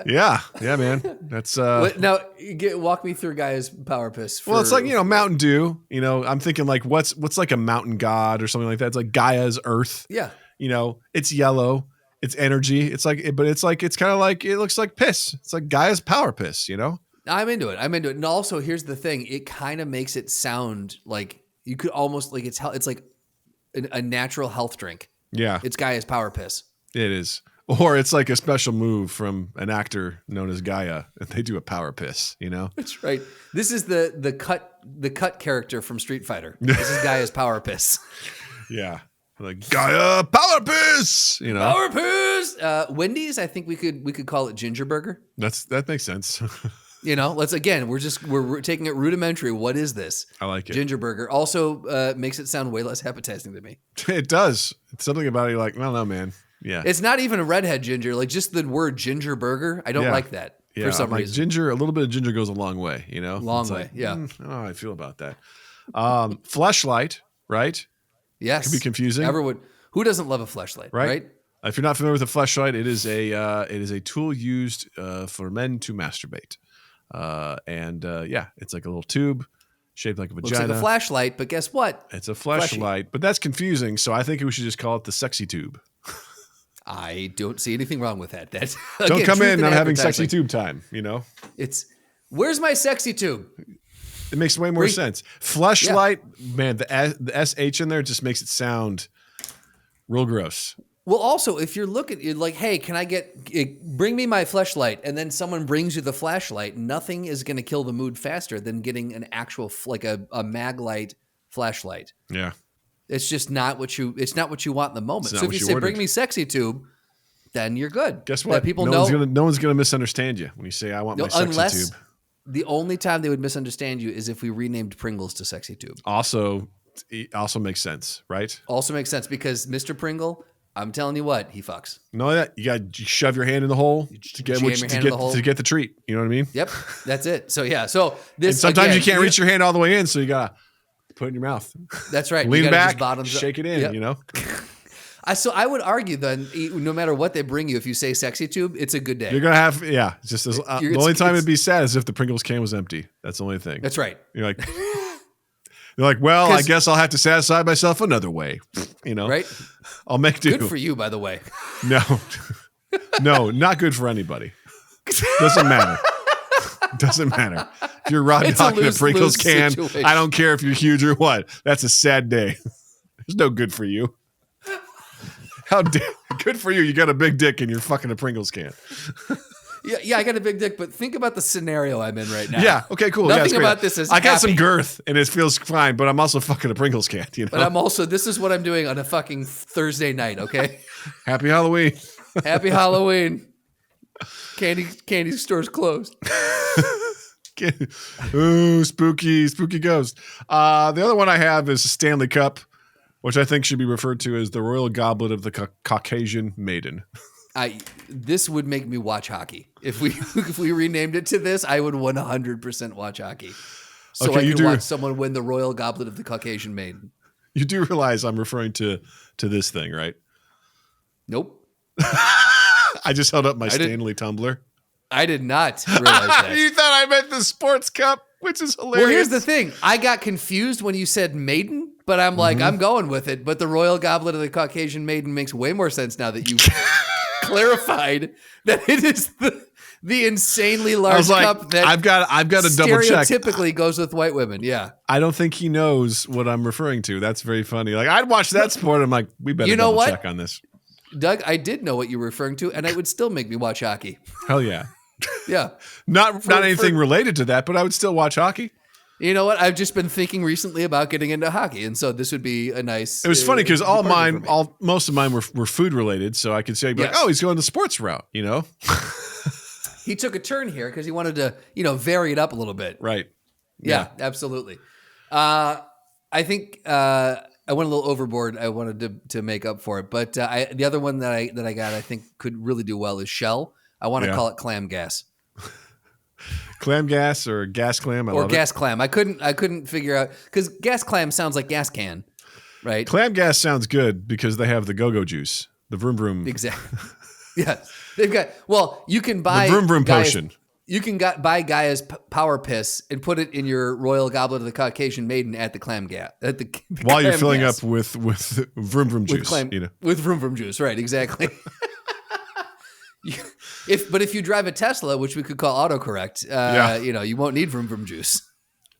Yeah, man. That's now walk me through Gaia's power piss. Well, it's like, you know, Mountain Dew. You know, I'm thinking like what's like a mountain god or something like that. It's like Gaia's Earth. Yeah. You know, it's yellow. It's energy. It's like, but it's kind of like, it looks like piss. It's like Gaia's power piss, you know? I'm into it. And also, here's the thing. It kind of makes it sound like you could almost like it's like a natural health drink. Yeah. It's Gaia's power piss. It is. Or it's like a special move from an actor known as Gaia, and they do a power piss, you know? That's right. This is the cut character from Street Fighter. This is Gaia's power piss. Yeah. Like Gaia power piss, you know? Power piss. Wendy's, I think we could call it Ginger Burger. That makes sense. You know, we're taking it rudimentary. What is this? I like it. Ginger Burger also makes it sound way less appetizing to me. It does. It's something about it you're like, I don't know, man. Yeah. It's not even a redhead ginger. Like just the word ginger burger. I don't like that for some reason. Ginger, a little bit of ginger goes a long way, you know? Long way. Yeah. I don't know how I feel about that. Fleshlight, right? Yes. Could be confusing. Everyone, who doesn't love a fleshlight, right? If you're not familiar with a fleshlight, it is a tool used for men to masturbate. It's like a little tube shaped like a vagina. Looks like a flashlight, but guess what? It's a fleshlight, but that's confusing. So I think we should just call it the sexy tube. I don't see anything wrong with that. That's don't come in not having sexy tube time, you know? Where's my sexy tube? It makes way more sense. Fleshlight, man, the SH in there just makes it sound real gross. Well, also, if you're looking, you're like, hey, can I bring me my fleshlight? And then someone brings you the flashlight. Nothing is going to kill the mood faster than getting an actual, like a Maglite flashlight. Yeah. It's just not what you want in the moment. So if you say, ordered. bring me sexy tube, then you're good. Guess what? That people no know. One's going to misunderstand you when you say, I want my sexy tube. The only time they would misunderstand you is if we renamed Pringles to Sexy Tube. Also makes sense, right? Also makes sense because Mr. Pringle, I'm telling you what, he fucks. No, you got to shove your hand in the hole to get the treat. You know what I mean? Yep, that's it. So yeah, so this. And sometimes you can't reach your hand all the way in, so you gotta put it in your mouth. That's right. Lean back, shake it in. Yep. You know. So I would argue then, no matter what they bring you, if you say sexy tube, it's a good day. You're gonna have just as the only time it'd be sad is if the Pringles can was empty. That's the only thing. That's right. You're like, well, I guess I'll have to satisfy myself another way. You know, right? I'll make do. Good for you, by the way. No, not good for anybody. Doesn't matter. Doesn't matter. If you're raw dogging a Pringles can, situation. I don't care if you're huge or what. That's a sad day. There's no good for you. Good for you. You got a big dick and you're fucking a Pringles can. Yeah, I got a big dick, but think about the scenario I'm in right now. Yeah, okay, cool. Nothing about this is I got some girth and it feels fine, but I'm also fucking a Pringles can, you know? But this is what I'm doing on a fucking Thursday night, okay? Happy Halloween. Happy Halloween. Candy store's closed. Ooh, spooky ghost. The other one I have is Stanley Cup, which I think should be referred to as the Royal Goblet of the Caucasian Maiden. This would make me watch hockey. If we renamed it to this, I would 100% watch hockey. So I can watch someone win the Royal Goblet of the Caucasian Maiden. You do realize I'm referring to this thing, right? Nope. I just held up my Stanley tumbler. I did not realize that. You thought I meant the sports cup, which is hilarious. Well, here's the thing. I got confused when you said maiden, but I'm like, I'm going with it. But the Royal Goblet of the Caucasian Maiden makes way more sense now that you clarified that it is The insanely I large was like, cup that I've got to double check. Stereotypically goes with white women. Yeah. I don't think he knows what I'm referring to. That's very funny. Like, I'd watch that sport. I'm like, we better double check on this. Doug, I did know what you were referring to, and it would still make me watch hockey. Hell yeah. Yeah. Not anything related to that, but I would still watch hockey. You know what? I've just been thinking recently about getting into hockey, and so this would be a nice. It was funny because most of mine were food related, so I could say, like, oh, he's going the sports route, you know? He took a turn here because he wanted to, vary it up a little bit. Right. Yeah, absolutely. I think I went a little overboard. I wanted to make up for it, but the other one that I got, I think could really do well is shell. I want to call it clam gas. Clam gas or gas clam? Or gas clam. I couldn't figure out because gas clam sounds like gas can, right? Clam gas sounds good because they have the go-go juice, the vroom vroom. Exactly. Yes, they've got. Well, you can buy the vroom vroom potion. You can buy Gaia's power piss and put it in your royal goblet of the Caucasian maiden at the clam gas. While you're filling up with vroom vroom juice, with vroom vroom juice, right? Exactly. If you drive a Tesla, which we could call autocorrect, you won't need vroom vroom juice.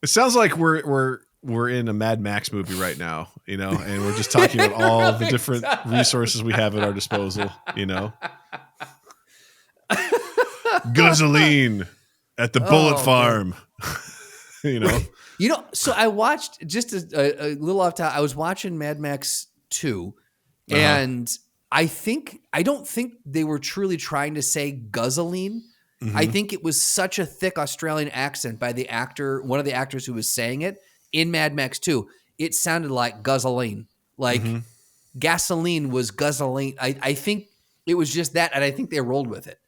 It sounds like we're in a Mad Max movie right now, and we're just talking about all the different resources we have at our disposal, Gasoline at the bullet farm, So I watched just a little off top. I was watching Mad Max 2, and I don't think they were truly trying to say guzzling. Mm-hmm. I think it was such a thick Australian accent by the actor, one of the actors who was saying it in Mad Max 2. It sounded like guzzling, like gasoline was guzzling. I think it was just that, and I think they rolled with it.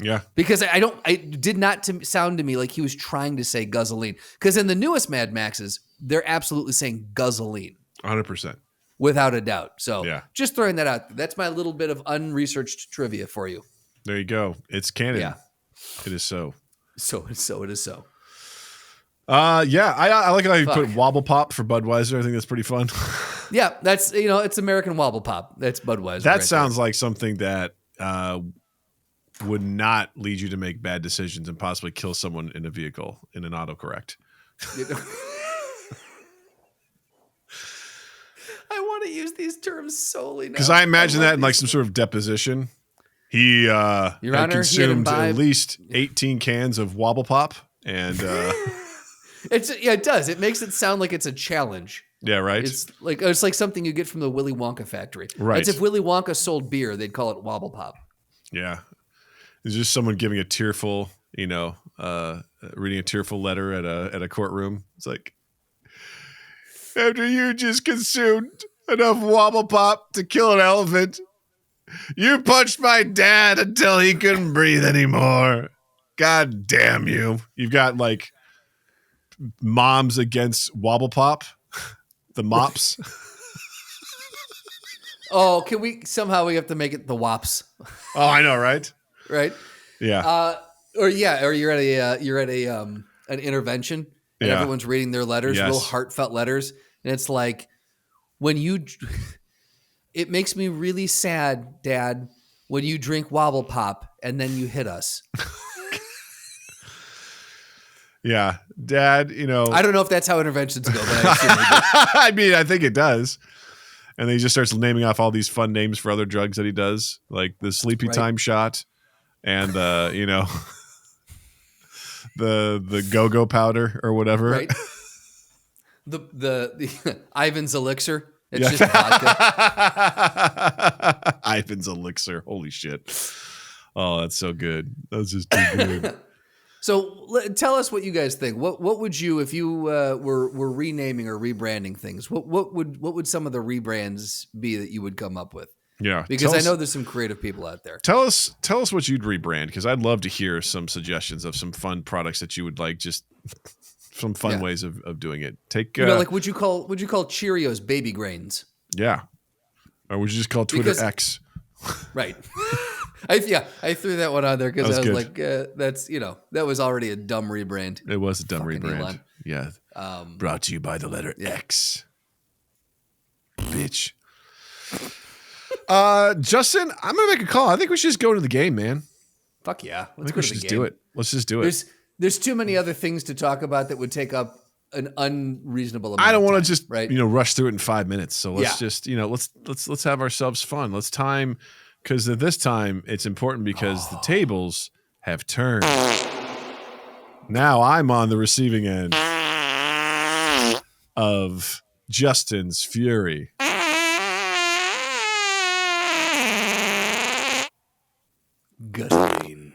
Yeah, because it did not sound to me like he was trying to say guzzling. Because in the newest Mad Maxes, they're absolutely saying guzzling, 100%, without a doubt. So just throwing that out. That's my little bit of unresearched trivia for you. There you go. It's canon. Yeah, it is so. So it is so. I like how you put Wobble Pop for Budweiser. I think that's pretty fun. Yeah, that's it's American Wobble Pop. That's Budweiser. That sounds like something that would not lead you to make bad decisions and possibly kill someone in a vehicle in an autocorrect. I want to use these terms solely now. Because I imagine that in like some sort of deposition. He Your Honor, consumed at least 18 cans of Wobble Pop, and it does. It makes it sound like it's a challenge. Yeah, right. It's like something you get from the Willy Wonka factory. Right. It's if Willy Wonka sold beer, they'd call it Wobble Pop. Yeah. It's just someone giving a tearful, reading a tearful letter at a courtroom. It's like, after you just consumed enough Wobble Pop to kill an elephant, you punched my dad until he couldn't breathe anymore. God damn you. You've got like moms against Wobble Pop, the mops. Oh, can we have to make it the wops? Oh, I know, right? Right? Yeah. Or you're at an intervention and everyone's reading their letters, real heartfelt letters, and it's like it makes me really sad, Dad, when you drink Wobble Pop and then you hit us. Yeah, Dad, I don't know if that's how interventions go, but I assume they do. I mean, I think it does. And then he just starts naming off all these fun names for other drugs that he does, like the sleepy time shot and the go-go powder or whatever. Right. The Ivan's elixir. It's just vodka. Ivan's elixir. Holy shit. Oh, that's so good. That's just too good. So tell us what you guys think. What would you, if you were renaming or rebranding things, what would some of the rebrands be that you would come up with? Yeah, because I know there's some creative people out there. Tell us what you'd rebrand, because I'd love to hear some suggestions of some fun products that you would like, just some fun ways of doing it. Take like would you call Cheerios baby grains? Yeah, or would you just call Twitter X? Right. I threw that one on there because I was like, that's that was already a dumb rebrand. It was a dumb rebrand. Elon. Yeah. Brought to you by the letter X. Bitch. Justin, I'm gonna make a call. I think we should just go into the game, man. Fuck yeah. I think we should just do it. Let's just do it. There's too many other things to talk about that would take up an unreasonable amount. I don't want to just rush through it in 5 minutes. So let's just let's have ourselves fun. Let's time, because at this time it's important because the tables have turned. Now I'm on the receiving end of Justin's fury. Gasoline.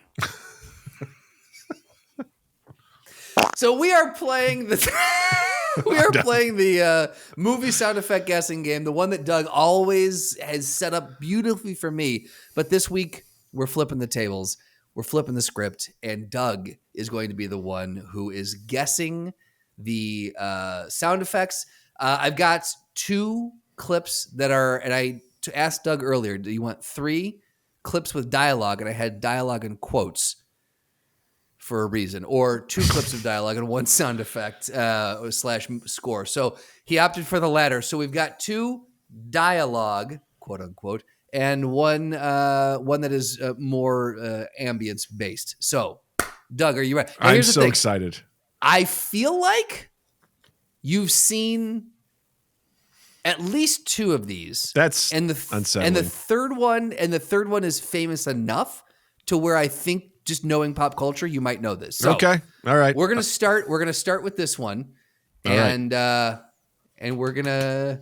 So we are playing the movie sound effect guessing game, the one that Doug always has set up beautifully for me. But this week we're flipping the tables, we're flipping the script, and Doug is going to be the one who is guessing the sound effects. I've got 2 clips that are, and I asked Doug earlier, do you want 3 clips with dialogue? And I had dialogue in quotes for a reason, or 2 clips of dialogue and 1 sound effect / score. So he opted for the latter. So we've got 2 dialogue, quote unquote, and one that is more ambience based. So, Doug, are you ready? I'm so excited. I feel like you've seen at least 2 of these. That's unsettling. And the third one is famous enough to where I think, just knowing pop culture, you might know this. So okay, all right. We're gonna start with this one, and we're gonna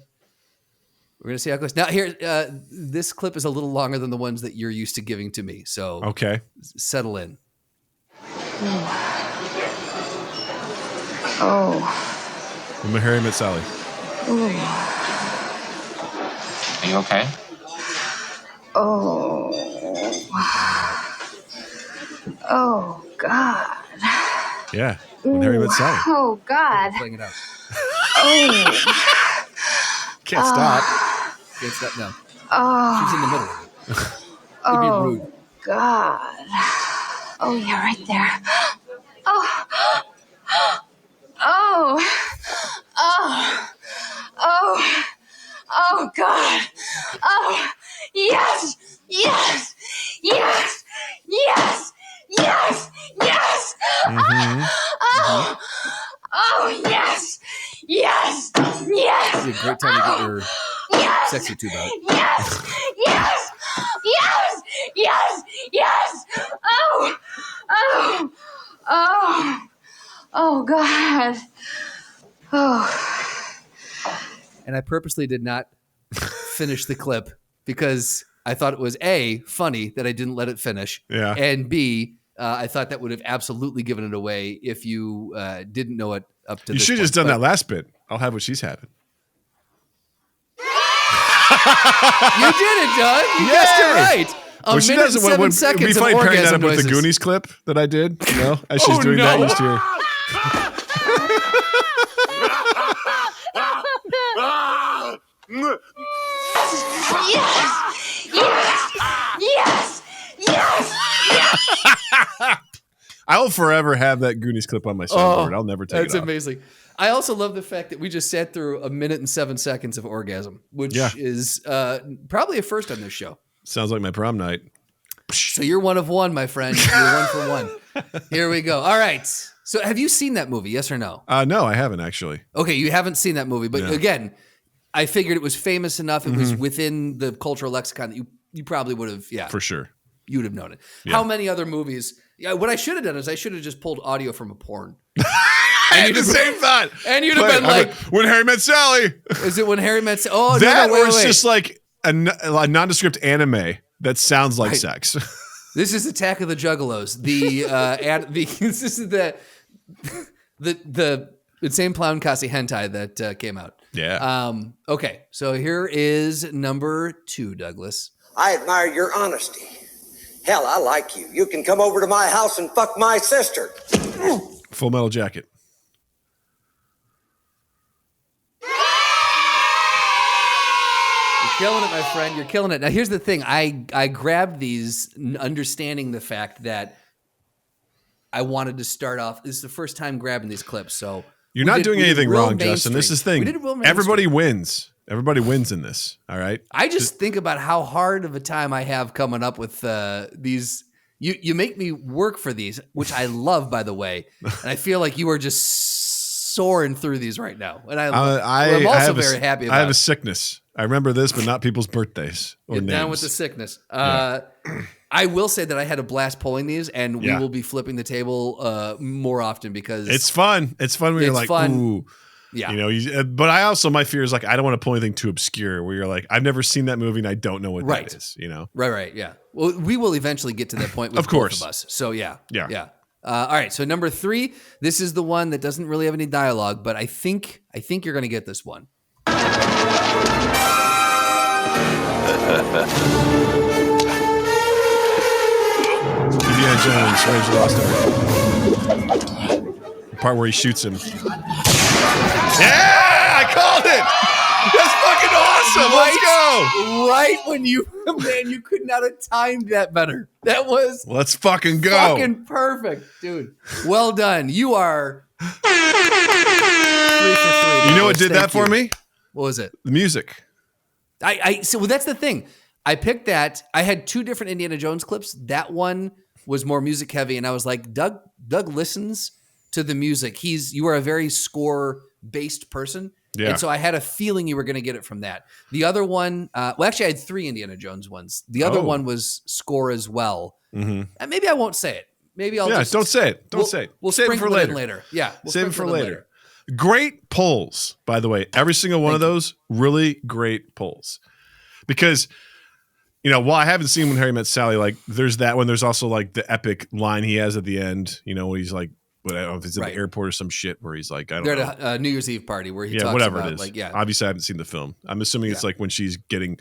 see how it goes. Now, here, this clip is a little longer than the ones that you're used to giving to me. So okay, settle in. Oh, I'm Harry Met Sally. Ooh. Are you okay? Oh, God. Yeah, when Harry Met Sally. Oh, God. Playing it out. Oh. Can't stop. Can't stop now. Oh. She's in the middle of it. Oh, be rude. God. Oh, yeah, right there. Oh. Oh. Oh. Oh. Oh, God. Oh. Yes. Yes. Yes. Yes. Yes. Yes. Mm-hmm. Oh. Oh, yes. Yes. Yes. It's a great time to get your Yes. sexy tube out. Yes. Yes. Yes. Yes. Yes. Oh. Oh. Oh. Oh, God. Oh. And I purposely did not finish the clip because I thought it was A, funny that I didn't let it finish. Yeah. And B, I thought that would have absolutely given it away if you didn't know it up to You this should have just point. done that last bit. I'll have what she's having. You did it, Doug. You guessed it right. A minute and 7 seconds it'd be funny of pairing that orgasm up with noises. the Goonies clip that I did. You know, as she's doing that, you just hear. Yes. Yes. Yes. Yes. Yes. I will forever have that Goonies clip on my soundboard. I'll never take it off. That's amazing. I also love the fact that we just sat through a minute and 7 seconds of orgasm, which is probably a first on this show. Sounds like my prom night. So you're one of one, my friend. You're 1 for 1. Here we go. All right. So have you seen that movie? Yes or no? No, I haven't actually. Okay, you haven't seen that movie, but again, I figured it was famous enough. It was within the cultural lexicon that you probably would have. Yeah, for sure. You would have known it. Yeah. How many other movies? Yeah, what I should have done is I should have just pulled audio from a porn. I had the same thought. And you'd have been like, when Harry Met Sally. Is it when Harry met Sally? Oh, that no, wait, was wait. just like a nondescript anime that sounds like sex. This is Attack of the Juggalos. This is the insane clown Kasi hentai that came out. Yeah. Okay, so here is number 2, Douglas. I admire your honesty. Hell, I like you. You can come over to my house and fuck my sister. Full Metal Jacket. You're killing it, my friend. You're killing it. Now, here's the thing. I grabbed these understanding the fact that I wanted to start off. This is the first time grabbing these clips, so You're not doing anything wrong, Justin. mainstream. This is the thing. We did real mainstream. Everybody wins. Everybody wins in this. All right. I just think about how hard of a time I have coming up with these You make me work for these, which I love, by the way. And I feel like you are just soaring through these right now. And I'm also very happy about it. I have a sickness. I remember this, but not people's birthdays or Get names. down with the sickness. I will say that I had a blast pulling these, and we will be flipping the table more often because it's fun. It's fun when you're like, fun. ooh. Yeah. But I also, my fear is like, I don't want to pull anything too obscure where you're like, I've never seen that movie and I don't know what that is, Right. Yeah. Well, we will eventually get to that point with of course. both of us. So yeah. All right. So number 3, this is the one that doesn't really have any dialogue, but I think you're going to get this one. Indiana Jones, Raiders of the Lost Ark. The part where he shoots him. Yeah, I called it. That's fucking awesome. Let's go. Right when you could not have timed that better. That was let's fucking go. Fucking perfect, dude. Well done. You are 3 for 3. You know what did that for me? What was it? The music. So that's the thing. I picked that. I had 2 different Indiana Jones clips. That one was more music heavy, and I was like, Doug listens to the music. You are a very score based person. Yeah. And so I had a feeling you were going to get it from that. The other one, actually I had 3 Indiana Jones ones. The other one was score as well. Mm-hmm. And maybe I won't say it. Maybe I'll just don't say it. Don't say it. We'll save it for later. Yeah. Save it for later. Great pulls, by the way. Every single one of those, really great pulls. Because, while I haven't seen When Harry Met Sally, like there's that one. There's also like the epic line he has at the end, when he's like, I don't know if it's in the airport or some shit where he's like, I don't know. They're at a New Year's Eve party where he talks whatever about it is. like, Obviously I haven't seen the film. I'm assuming it's like when she's getting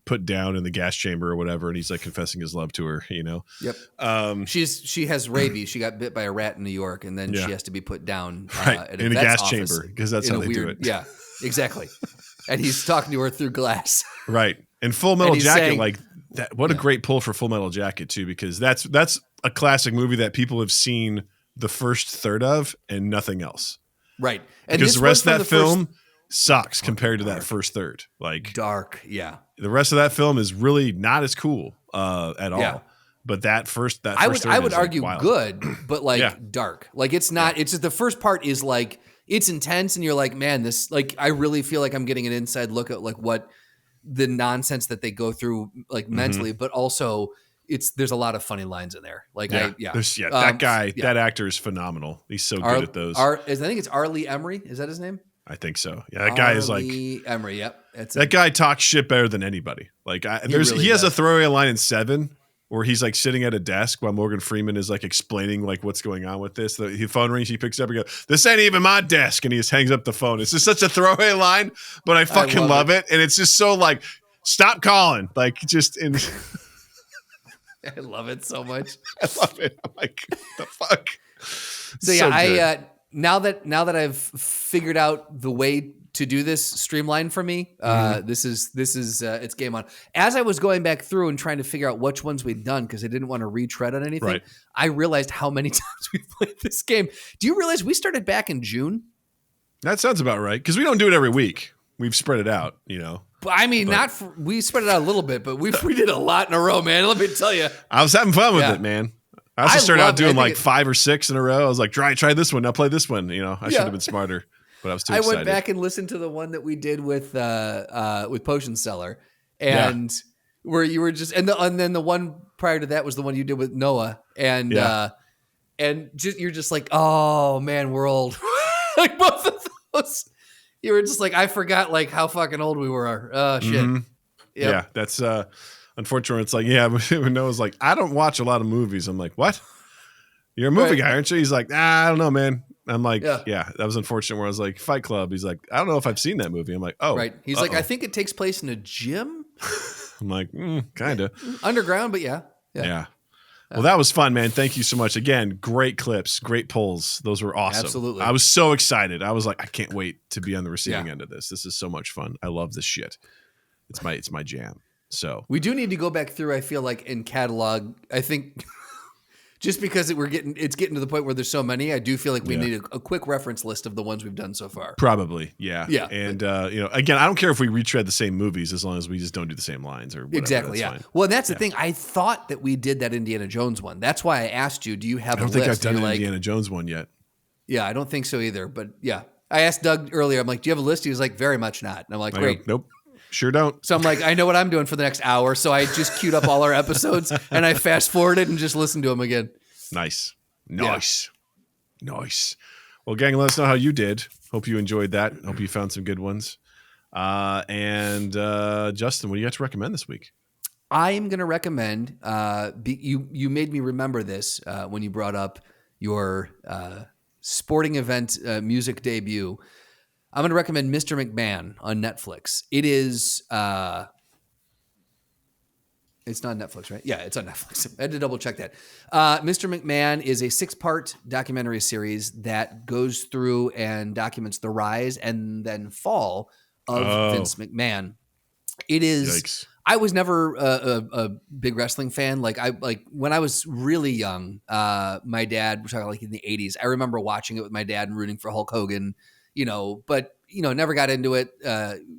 put down in the gas chamber or whatever, and he's like confessing his love to her, Yep. She has rabies. She got bit by a rat in New York, and then she has to be put down in a gas chamber because that's how they do it. Yeah, exactly. And he's talking to her through glass. Right. And Full Metal Jacket, saying, like that. What a great pull for Full Metal Jacket too, because that's a classic movie that people have seen the first third of and nothing else. Right. And because the rest of that film sucks compared to that first third. Like dark. Yeah. The rest of that film is really not as cool at all. But that first I would argue good, but like dark. Like it's not, it's just the first part is like, it's intense and you're like, man, this, like, I really feel like I'm getting an inside look at like what the nonsense that they go through like mentally, but also there's a lot of funny lines in there. Like, that guy, that actor is phenomenal. He's so good at those. I think it's Arlie Emery. Is that his name? I think so. Yeah, that guy is like Emery. Yep, that guy talks shit better than anybody. Like, he has a throwaway line in 7 where he's like sitting at a desk while Morgan Freeman is like explaining like what's going on with this. The phone rings, he picks up and goes, "This ain't even my desk," and he just hangs up the phone. It's just such a throwaway line, but I fucking love it, and it's just so like, stop calling, like just in. I love it so much. I love it. I'm like, the fuck. So now that I've figured out the way to do this streamline for me, this is it's game on. As I was going back through and trying to figure out which ones we'd done because I didn't want to retread on anything, I realized how many times we've played this game. Do you realize we started back in June? That sounds about right because we don't do it every week. We've spread it out, I mean, we spread it out a little bit, but we did a lot in a row, man. Let me tell you. I was having fun with it, man. I also started out doing like 5 or 6 in a row. I was like, try this one. Now play this one. I should have been smarter, but I was too excited. I went back and listened to the one that we did with Potion Seller, and where you were just, and then the one prior to that was the one you did with Noah, and you're just like, oh man, we're old. Like both of those. You were just like, I forgot like how fucking old we were. Oh shit. Mm-hmm. Yep. Yeah, that's unfortunate. It's like, when Noah's like, I don't watch a lot of movies. I'm like, what? You're a movie guy, aren't you? He's like, I don't know, man. I'm like, that was unfortunate where I was like, Fight Club. He's like, I don't know if I've seen that movie. I'm like, oh. Right. He's like, I think it takes place in a gym. I'm like, kind of. Underground, but yeah. Well, that was fun, man. Thank you so much. Again, great clips, great pulls. Those were awesome. Absolutely. I was so excited. I was like, I can't wait to be on the receiving end of this. This is so much fun. I love this shit. It's my jam. So we do need to go back through, I feel like, in catalog. I think just because it's getting to the point where there's so many, I do feel like we need a quick reference list of the ones we've done so far. Probably, yeah. Yeah. And, again, I don't care if we retread the same movies as long as we just don't do the same lines or whatever. Exactly, that's yeah. fine. Well, that's the thing. I thought that we did that Indiana Jones one. That's why I asked you, do you have a list? I don't think I've done an Indiana Jones one yet. Yeah, I don't think so either. But yeah, I asked Doug earlier, I'm like, do you have a list? He was like, very much not. And I'm like, great. Nope. Sure don't. So I'm like, I know what I'm doing for the next hour. So I just queued up all our episodes and I fast forwarded and just listened to them again. Nice. Well, gang, let us know how you did. Hope you enjoyed that. Hope you found some good ones. And Justin, what do you got to recommend this week? I am going to recommend, you made me remember this when you brought up your sporting event music debut. I'm going to recommend Mr. McMahon on Netflix. It is, it's not Netflix, right? Yeah, it's on Netflix. I had to double check that. Mr. McMahon is a 6-part documentary series that goes through and documents the rise and then fall of Vince McMahon. It is. Yikes. I was never a big wrestling fan. Like when I was really young, my dad, we're talking like in the 80s, I remember watching it with my dad and rooting for Hulk Hogan, but never got into it.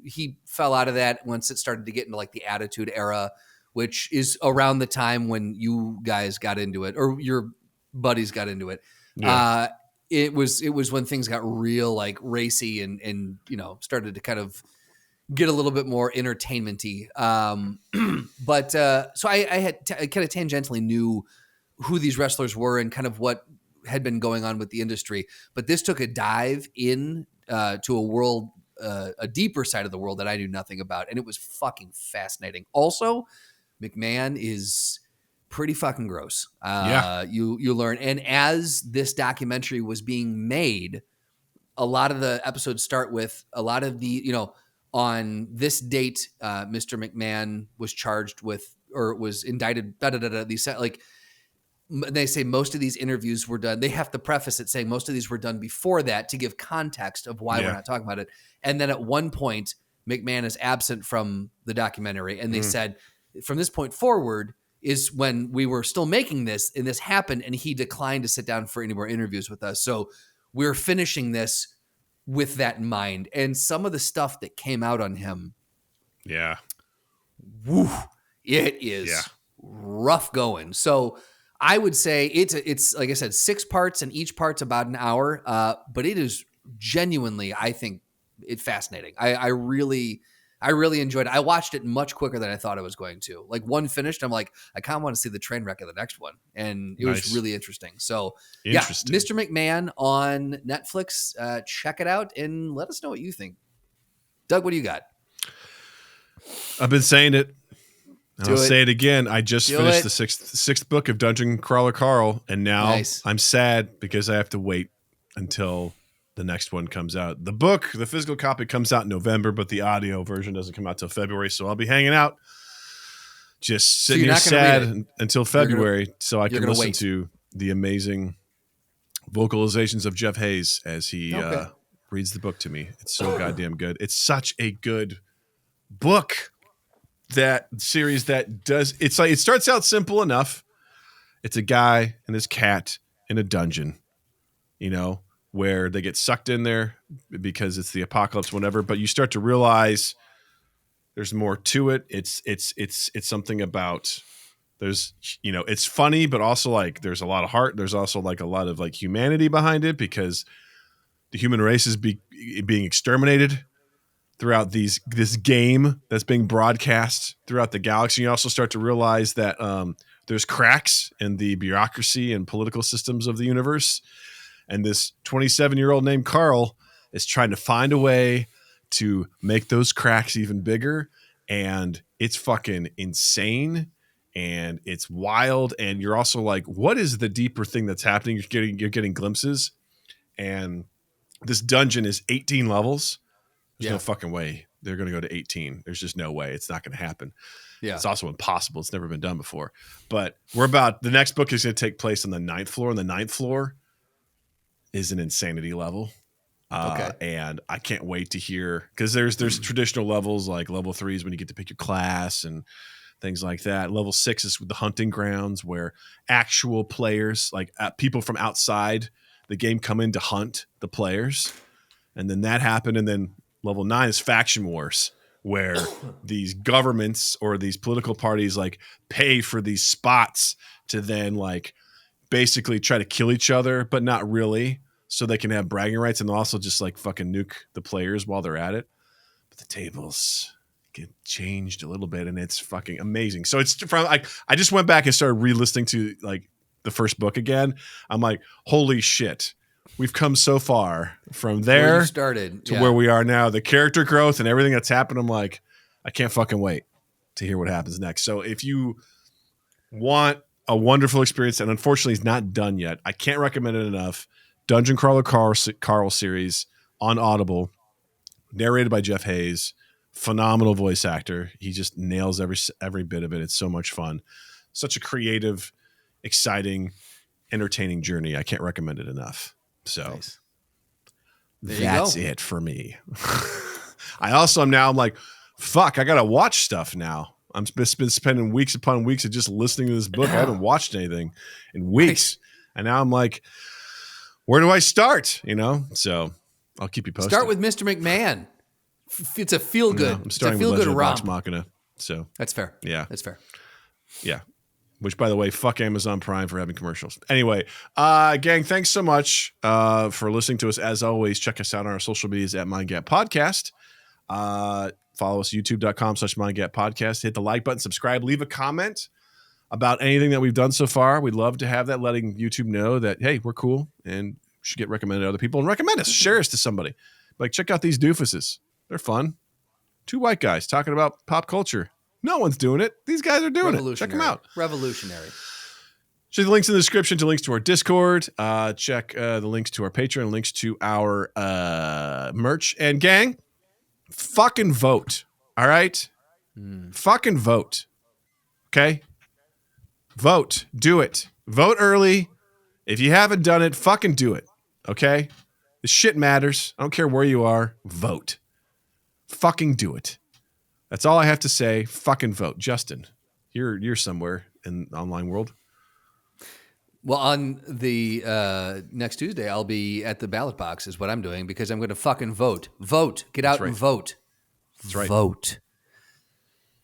He fell out of that once it started to get into like the Attitude Era, which is around the time when you guys got into it or your buddies got into it. Yeah. It was when things got real like racy and started to kind of get a little bit more entertainment-y. But so I had kind of tangentially knew who these wrestlers were and kind of what had been going on with the industry. But this took a dive in to a world, a deeper side of the world that I knew nothing about. And it was fucking fascinating. Also, McMahon is pretty fucking gross. You learn. And as this documentary was being made, a lot of the episodes start with a lot of the, on this date, Mr. McMahon was charged with or was indicted. These like they say most of these interviews were done. They have to preface it saying most of these were done before that to give context of why we're not talking about it. And then at one point, McMahon is absent from the documentary, and they said from this point forward is when we were still making this, and this happened, and he declined to sit down for any more interviews with us. So we're finishing this with that in mind. And some of the stuff that came out on him, it is rough going. So I would say it's like I said, 6 parts and each part's about an hour. But it is genuinely, I think, it's fascinating. I really enjoyed it. I watched it much quicker than I thought I was going to. Like one finished, I'm like, I kind of want to see the train wreck of the next one. And it was really interesting. So Mr. McMahon on Netflix, check it out and let us know what you think. Doug, what do you got? I've been saying it. I'll say it again. I just finished the sixth book of Dungeon Crawler Carl, and now I'm sad because I have to wait until the next one comes out. The book, the physical copy, comes out in November, but the audio version doesn't come out till February. So I'll be hanging out, just sitting here sad until February, so I can listen to the amazing vocalizations of Jeff Hayes as he reads the book to me. It's so goddamn good. It's such a good book. That series that does, it's like, it starts out simple enough. It's a guy and his cat in a dungeon, where they get sucked in there because it's the apocalypse, whatever. But you start to realize there's more to it. It's something about it's funny, but also like there's a lot of heart. There's also like a lot of like humanity behind it because the human race is being exterminated throughout this game that's being broadcast throughout the galaxy. You also start to realize that there's cracks in the bureaucracy and political systems of the universe. And this 27-year-old named Carl is trying to find a way to make those cracks even bigger. And it's fucking insane. And it's wild. And you're also like, what is the deeper thing that's happening? You're getting glimpses. And this dungeon is 18 levels. There's no fucking way they're going to go to 18. There's just no way. It's not going to happen. Yeah. It's also impossible. It's never been done before. But the next book is going to take place on the 9th floor. And the 9th floor is an insanity level. And I can't wait to hear, because there's traditional levels like level 3 is when you get to pick your class and things like that. Level 6 is with the hunting grounds, where actual players, like people from outside the game, come in to hunt the players. And then that happened. And then level 9 is faction wars, where these governments or these political parties like pay for these spots to then like basically try to kill each other, but not really, so they can have bragging rights, and also just like fucking nuke the players while they're at it. But the tables get changed a little bit, and it's fucking amazing. So it's from like, I just went back and started re-listening to like the first book again. I'm like, holy shit, we've come so far from there to where we are now. The character growth and everything that's happened, I'm like, I can't fucking wait to hear what happens next. So if you want a wonderful experience, and unfortunately it's not done yet, I can't recommend it enough. Dungeon Crawler Carl series on Audible, narrated by Jeff Hayes. Phenomenal voice actor. He just nails every bit of it. It's so much fun. Such a creative, exciting, entertaining journey. I can't recommend it enough. So nice. That's it for me. I also am now, I'm like, fuck, I got to watch stuff now. I've been spending weeks upon weeks of just listening to this book. I haven't watched anything in weeks. And now I'm like, where do I start? You know? So I'll keep you posted. Start with Mr. McMahon. It's a feel good. I'm starting with Legend of Vox Machina. So that's fair. Yeah. That's fair. Yeah. Which, by the way, fuck Amazon Prime for having commercials. Anyway, gang, thanks so much for listening to us. As always, check us out on our social medias at Mind Gap Podcast. Follow us, youtube.com/Mind Gap Podcast. Hit the like button, subscribe, leave a comment about anything that we've done so far. We'd love to have that, letting YouTube know that, hey, we're cool and should get recommended to other people. And recommend us. Share us to somebody. Like, check out these doofuses. They're fun. 2 white guys talking about pop culture. No one's doing it. These guys are doing it. Check them out. Revolutionary. Check the links in the description to links to our Discord. Check the links to our Patreon, links to our merch. And gang, fucking vote. All right? Fucking vote. Okay? Vote. Do it. Vote early. If you haven't done it, fucking do it. Okay? This shit matters. I don't care where you are. Vote. Fucking do it. That's all I have to say. Fucking vote. Justin, you're somewhere in the online world. Well, on the next Tuesday, I'll be at the ballot box is what I'm doing, because I'm going to fucking vote. Vote. Get out and vote. That's right. Vote.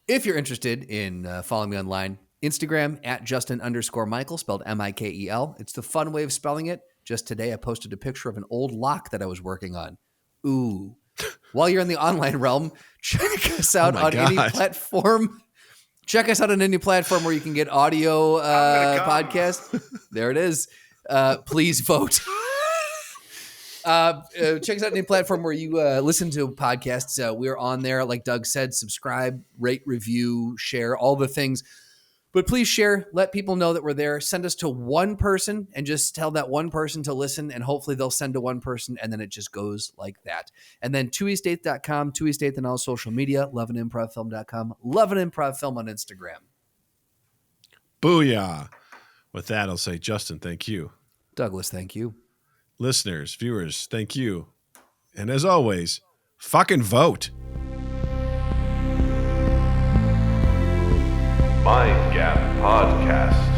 If you're interested in following me online, Instagram at Justin_Michael, spelled Mikel. It's the fun way of spelling it. Just today, I posted a picture of an old lock that I was working on. Ooh. While you're in the online realm, check us out on any platform. Check us out on any platform where you can get audio podcast. There it is. Please vote. Check us out on any platform where you listen to podcasts. We're on there. Like Doug said, subscribe, rate, review, share, all the things. But please share. Let people know that we're there. Send us to one person and just tell that one person to listen, and hopefully they'll send to one person, and then it just goes like that. And then 2east8th.com, 2east8th on all social media, loveanimprovfilm.com, loveanimprovfilm on Instagram. Booyah. With that, I'll say, Justin, thank you. Douglas, thank you. Listeners, viewers, thank you. And as always, fucking vote. Mind Gap Podcast.